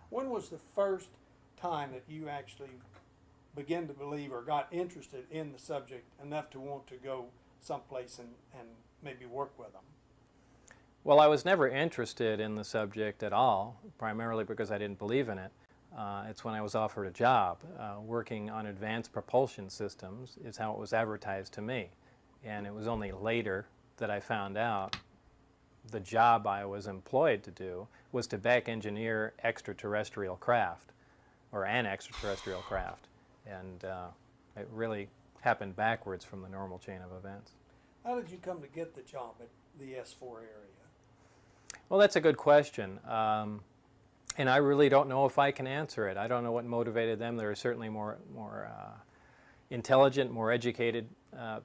Speaker 14: When was the first time that you actually began to believe or got interested in the subject enough to want to go someplace and maybe work with them?
Speaker 13: Well, I was never interested in the subject at all, primarily because I didn't believe in it. It's when I was offered a job. Working on advanced propulsion systems is how it was advertised to me. And it was only later that I found out the job I was employed to do was to back engineer extraterrestrial craft, or an extraterrestrial craft. And it really happened backwards from the normal chain of events.
Speaker 14: How did you come to get the job at the S4 area?
Speaker 13: Well, that's a good question. And I really don't know if I can answer it. I don't know what motivated them. There are certainly more intelligent, more educated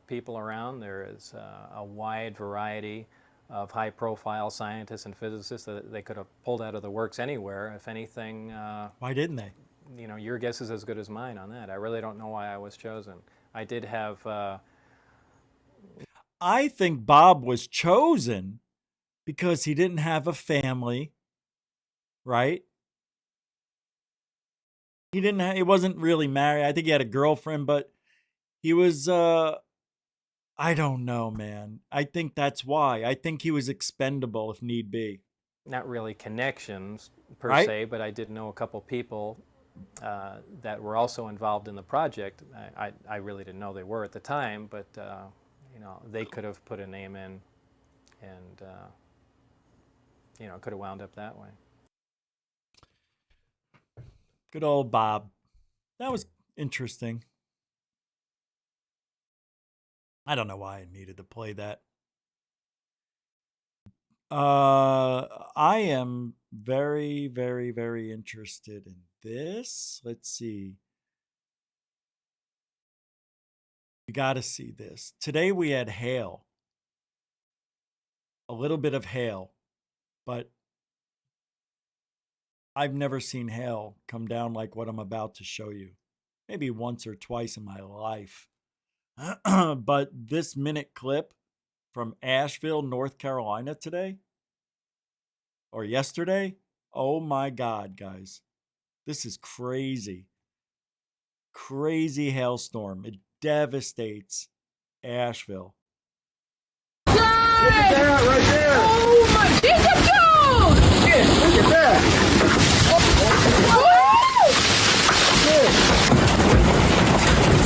Speaker 13: people around. There is a wide variety of high-profile scientists and physicists that they could have pulled out of the works anywhere. If anything...
Speaker 3: why didn't they?
Speaker 13: Your guess is as good as mine on that. I really don't know why I was chosen. I did have...
Speaker 3: I think Bob was chosen because he didn't have a family, right? He wasn't really married. I think he had a girlfriend, but he was, I don't know, man. I think that's why. I think he was expendable if need be.
Speaker 13: Not really connections per
Speaker 3: Right?
Speaker 13: se, but I did know a couple people that were also involved in the project. I really didn't know they were at the time, but they could have put a name in, and it could have wound up that way.
Speaker 3: Good old Bob. That was interesting. I don't know why I needed to play that. I am very, very, very interested in this. Let's see. You got to see this. Today we had hail. A little bit of hail. But I've never seen hail come down like what I'm about to show you. Maybe once or twice in my life. But this minute clip from Asheville, North Carolina today, or yesterday, oh my God, guys. This is crazy. Crazy hailstorm. It devastates Asheville.
Speaker 15: Look at that right there! Oh my, it's a dog! Yeah, look at that!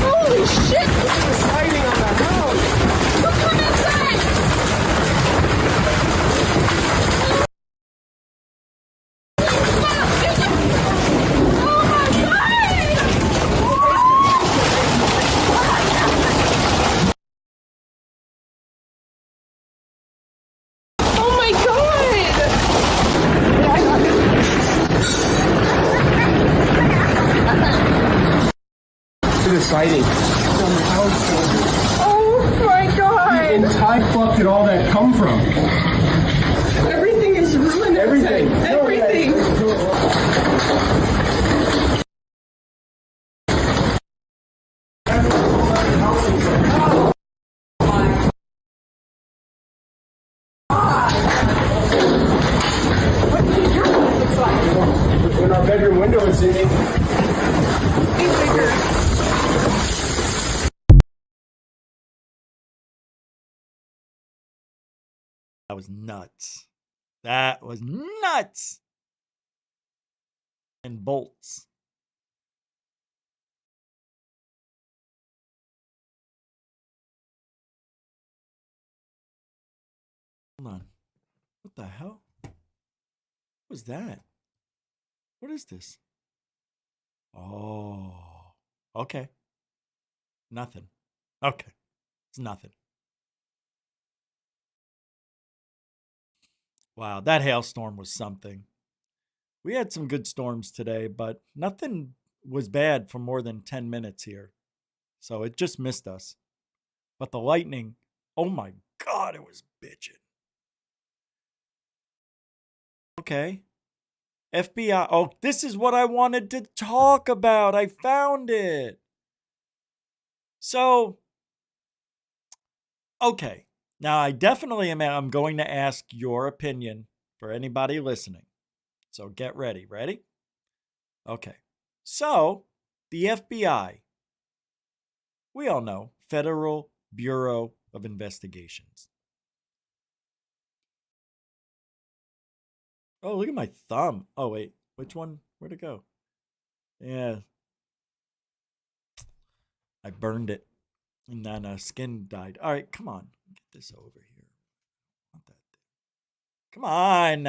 Speaker 15: Holy shit! There's sighting on the house! Look, come inside! Oh my God! Oh my God!
Speaker 16: sighting from the house.
Speaker 15: Oh my god!
Speaker 16: And Ty, fuck did all that come from?
Speaker 15: Everything is ruined.
Speaker 16: Everything.
Speaker 15: Everything.
Speaker 16: When our bedroom window is in it.
Speaker 3: That was nuts. That was nuts. And bolts. Hold on. What the hell? What was that? What is this? Oh. Okay. Nothing. Okay. It's nothing. Wow, that hailstorm was something. We had some good storms today, but nothing was bad for more than 10 minutes here. So it just missed us. But the lightning, oh my God, it was bitching. Okay. FBI. Oh, this is what I wanted to talk about. I found it. So, okay. Now, I definitely I'm going to ask your opinion for anybody listening. So get ready. Ready? Okay. So, the FBI. We all know, Federal Bureau of Investigations. Oh, look at my thumb. Oh, wait. Which one? Where'd it go? Yeah. I burned it. And then skin died. All right, come on. Get this over here. Not that thing. Come on.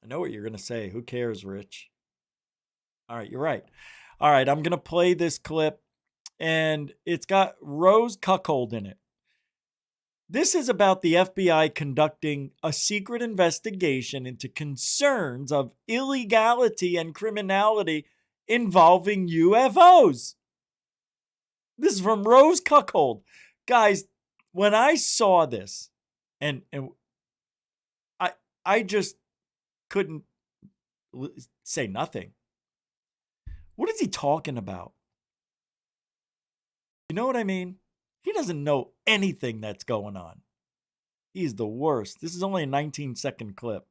Speaker 3: I know what you're going to say. Who cares, Rich? All right, you're right. All right, I'm going to play this clip, and it's got Rose Cuckold in it. This is about the FBI conducting a secret investigation into concerns of illegality and criminality involving UFOs. This is from Rose Cuckold. Guys, when I saw this, and I just couldn't say nothing. What is he talking about? You know what I mean? He doesn't know anything that's going on. He's the worst. This is only a 19-second clip.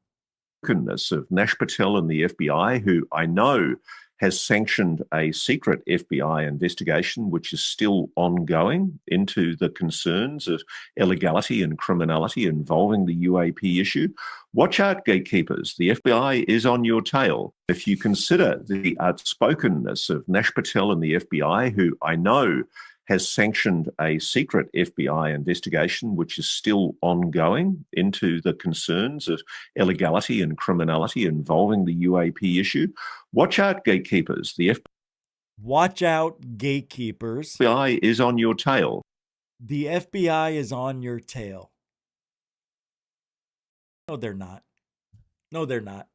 Speaker 17: Of Nash Patel and the FBI, who I know has sanctioned a secret FBI investigation, which is still ongoing, into the concerns of illegality and criminality involving the UAP issue. Watch out, gatekeepers. The FBI is on your tail. If you consider the outspokenness of Nash Patel and the FBI, who I know has sanctioned a secret FBI investigation, which is still ongoing, into the concerns of illegality and criminality involving the UAP issue. Watch out, gatekeepers. The
Speaker 3: Watch out, gatekeepers.
Speaker 17: FBI is on your tail.
Speaker 3: The FBI is on your tail. No, they're not. No, they're not.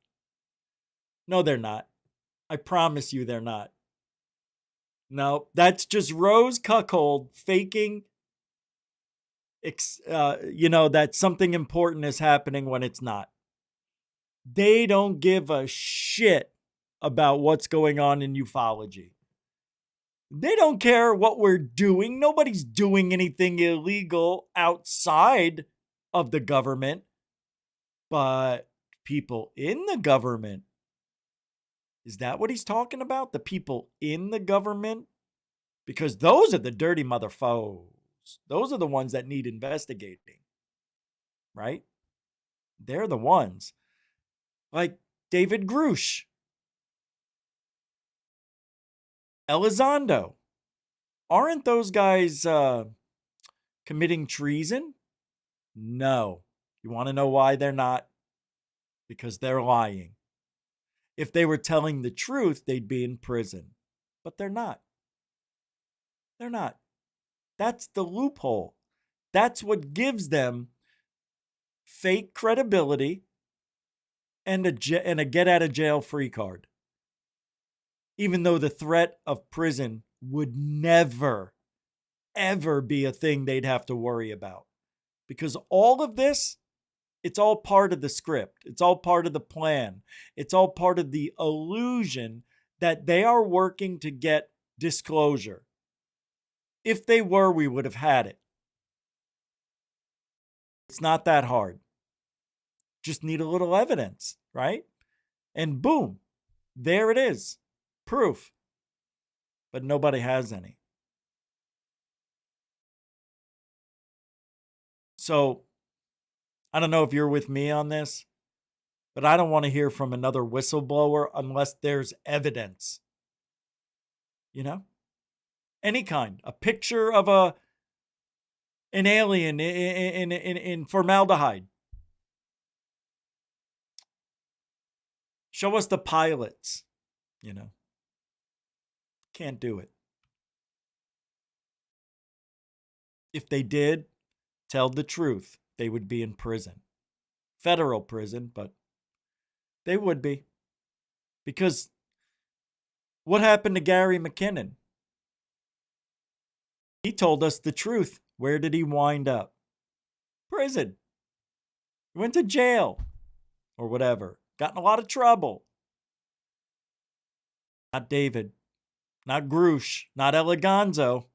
Speaker 3: No, they're not. I promise you they're not. No, that's just Rose Cuckold faking, that something important is happening when it's not. They don't give a shit about what's going on in ufology. They don't care what we're doing. Nobody's doing anything illegal outside of the government. But people in the government, is that what he's talking about? The people in the government? Because those are the dirty motherfuckers. Those are the ones that need investigating. Right? They're the ones. Like David Grush. Elizondo. Aren't those guys committing treason? No. You want to know why they're not? Because they're lying. If they were telling the truth, they'd be in prison. But they're not. They're not. That's the loophole. That's what gives them fake credibility and a get out of jail free card. Even though the threat of prison would never, ever be a thing they'd have to worry about. Because all of this, it's all part of the script. It's all part of the plan. It's all part of the illusion that they are working to get disclosure. If they were, we would have had it. It's not that hard. Just need a little evidence, right? And boom, there it is. Proof. But nobody has any. So, I don't know if you're with me on this, but I don't want to hear from another whistleblower unless there's evidence. You know? Any kind. A picture of an alien in formaldehyde. Show us the pilots. You know? Can't do it. If they did, tell the truth, they would be in prison. Federal prison, but they would be. Because what happened to Gary McKinnon? He told us the truth. Where did he wind up? Prison. He went to jail or whatever. Got in a lot of trouble. Not David. Not Grush. Not Eleganzo.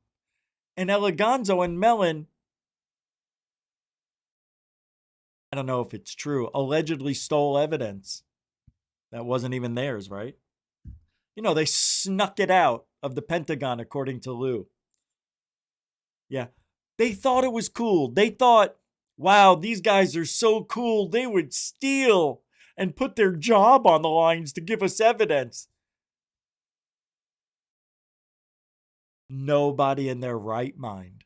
Speaker 3: And Eleganzo and Mellon, I don't know if it's true, allegedly stole evidence that wasn't even theirs, right? You know, they snuck it out of the Pentagon, according to Lou. Yeah. They thought it was cool. They thought, wow, these guys are so cool. They would steal and put their job on the lines to give us evidence. Nobody in their right mind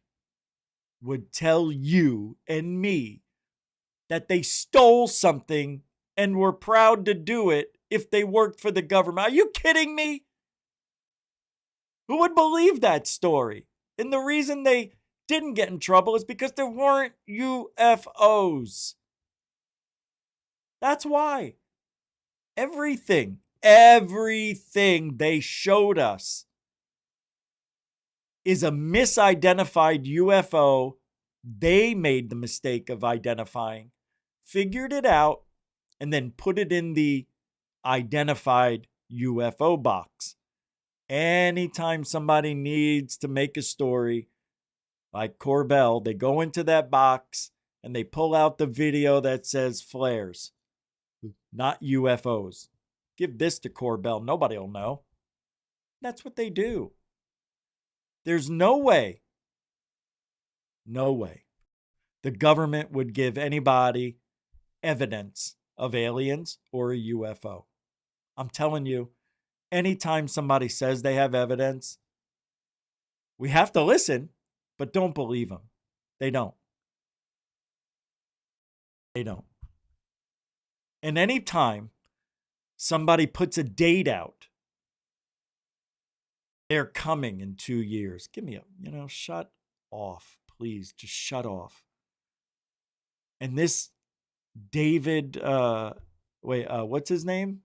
Speaker 3: would tell you and me that they stole something and were proud to do it if they worked for the government. Are you kidding me? Who would believe that story? And the reason they didn't get in trouble is because there weren't UFOs. That's why. Everything they showed us is a misidentified UFO they made the mistake of identifying, figured it out, and then put it in the identified UFO box. Anytime somebody needs to make a story like Corbell, they go into that box and they pull out the video that says flares, not UFOs. Give this to Corbell. Nobody will know. That's what they do. There's no way the government would give anybody evidence of aliens or a UFO. I'm telling you, anytime somebody says they have evidence, we have to listen, but don't believe them. They don't. They don't. And anytime somebody puts a date out, they're coming in 2 years. Give me a, shut off, please. Just shut off. And this David, what's his name?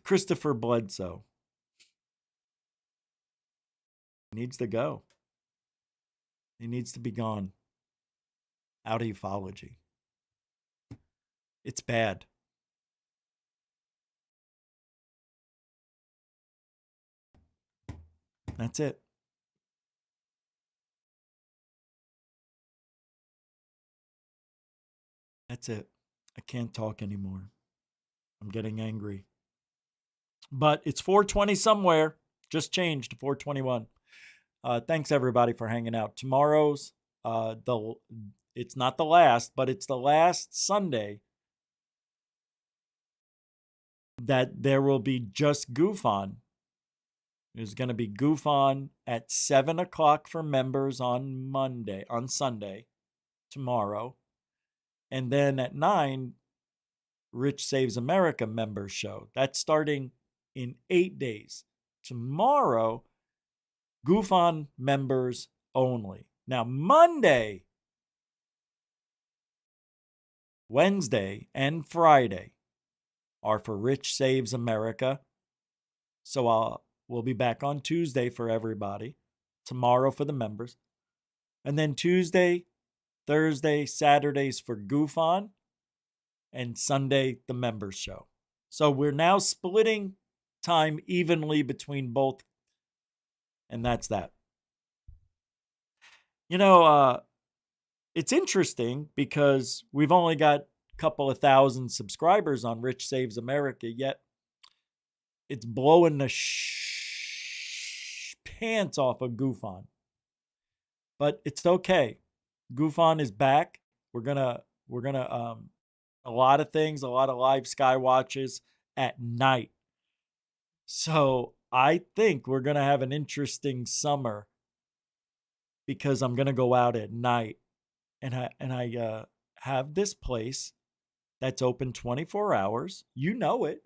Speaker 3: Christopher Bledsoe. He needs to go. He needs to be gone. Out of ufology. It's bad. That's it. That's it. I can't talk anymore. I'm getting angry. But it's 4:20 somewhere. Just changed to 4:21. Thanks everybody for hanging out. Tomorrow's it's not the last, but it's the last Sunday that there will be just GUFON. There's going to be GUFON at 7 o'clock for members on Sunday, tomorrow. And then at 9, Rich Saves America members show. That's starting in 8 days. Tomorrow, GUFON members only. Now, Monday, Wednesday, and Friday are for Rich Saves America. So we'll be back on Tuesday for everybody. Tomorrow for the members. And then Tuesday, Thursday, Saturdays for GUFON. And Sunday, the members show. So we're now splitting time evenly between both. And that's that. You know, it's interesting because we've only got a couple of thousand subscribers on Rich Saves America, yet it's blowing the pants off of GUFON. But it's okay. GUFON is back. We're gonna a lot of things, a lot of live sky watches at night. So I think we're gonna have an interesting summer because I'm gonna go out at night, and I have this place that's open 24 hours. You know it.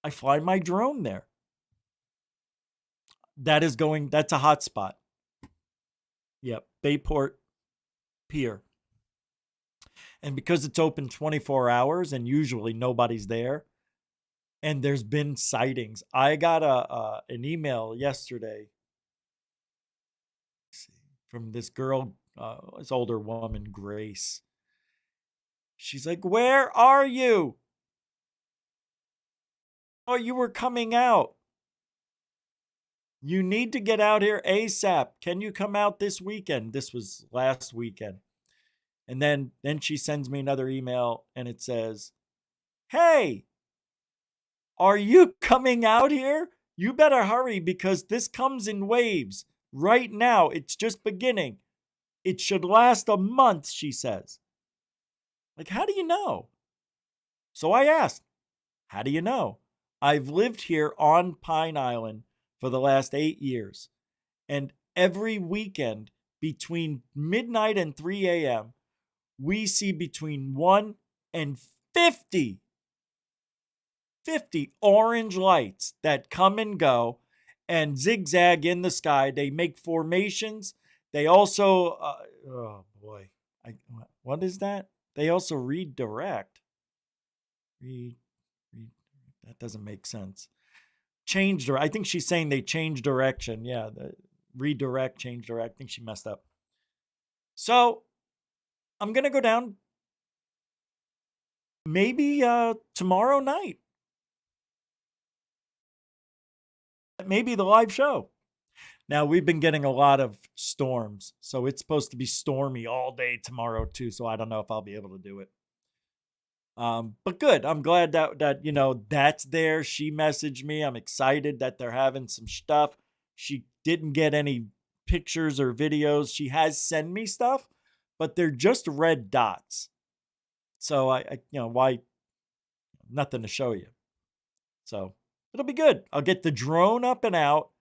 Speaker 3: I fly my drone there. That's a hot spot. Yep, Bayport Pier. And because it's open 24 hours and usually nobody's there, and there's been sightings. I got an email yesterday from this girl, this older woman, Grace. She's like, "Where are you? Oh, you were coming out. You need to get out here ASAP. Can you come out this weekend?" This was last weekend. And then she sends me another email and it says, "Hey, are you coming out here? You better hurry because this comes in waves. Right now, it's just beginning. It should last a month," she says. Like, how do you know? So I asked, how do you know? I've lived here on Pine Island for the last 8 years. And every weekend between midnight and 3 a.m., we see between 1 and 50 orange lights that come and go and zigzag in the sky. They make formations. They also, oh boy, what is that? They also redirect. That doesn't make sense. I think she's saying they change direction. Yeah, redirect, change direct. I think she messed up. So I'm going to go down maybe tomorrow night. Maybe the live show. Now, we've been getting a lot of storms, so it's supposed to be stormy all day tomorrow too, so I don't know if I'll be able to do it. But good. I'm glad that you know, that's there. She messaged me. I'm excited that they're having some stuff. She didn't get any pictures or videos. She has sent me stuff, but they're just red dots. So I you know, why, nothing to show you. So it'll be good. I'll get the drone up and out.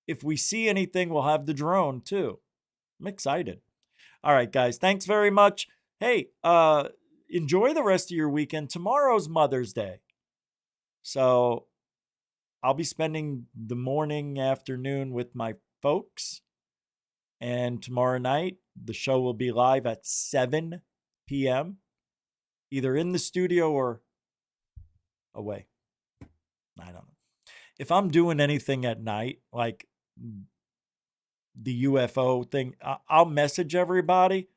Speaker 3: If we see anything, we'll have the drone too. I'm excited. All right, guys. Thanks very much. Hey, enjoy the rest of your weekend. Tomorrow's Mother's Day. So I'll be spending the morning, afternoon with my folks. And tomorrow night, the show will be live at 7 p.m. either in the studio or away. I don't know. If I'm doing anything at night, like the UFO thing, I'll message everybody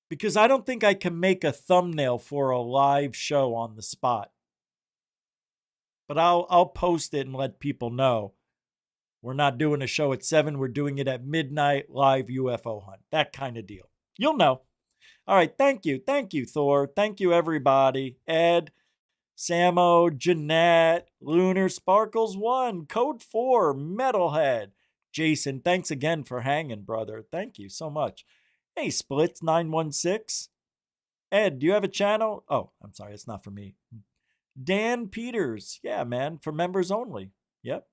Speaker 3: because I don't think I can make a thumbnail for a live show on the spot. But I'll post it and let people know we're not doing a show at 7. We're doing it at midnight, live UFO hunt. That kind of deal. You'll know. All right. Thank you. Thank you, Thor. Thank you, everybody. Ed, Samo, Jeanette, Lunar Sparkles 1, Code 4, Metalhead. Jason, thanks again for hanging, brother. Thank you so much. Hey, Splits 916. Ed, do you have a channel? Oh, I'm sorry. It's not for me. Dan Peters. Yeah, man. For members only. Yep.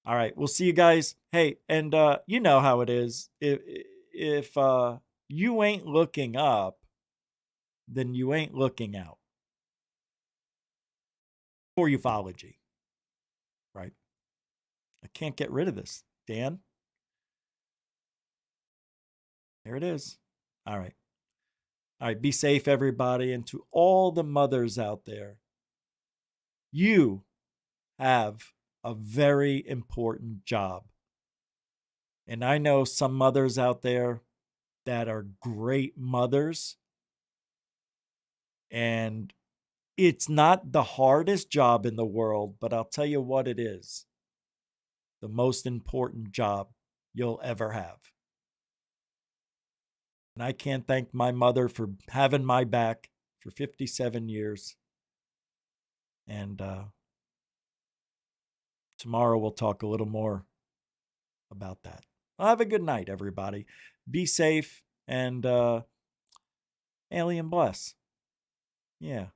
Speaker 3: All right. We'll see you guys. Hey, and you know how it is. If you ain't looking up, then you ain't looking out. For ufology. Right? I can't get rid of this. Dan? There it is. All right. All right. Be safe, everybody. And to all the mothers out there, you have a very important job. And I know some mothers out there that are great mothers. And it's not the hardest job in the world, but I'll tell you what it is. The most important job you'll ever have. And I can't thank my mother for having my back for 57 years. And tomorrow we'll talk a little more about that. Well, have a good night, everybody. Be safe and alien bless. Yeah.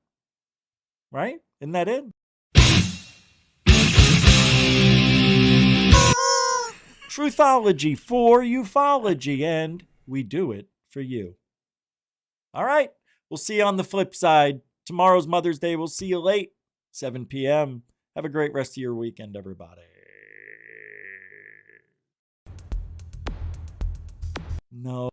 Speaker 3: Right? Isn't that it? Truthology for ufology, and we do it for you. All right. We'll see you on the flip side. Tomorrow's Mother's Day. We'll see you late, 7 p.m. Have a great rest of your weekend, everybody. No.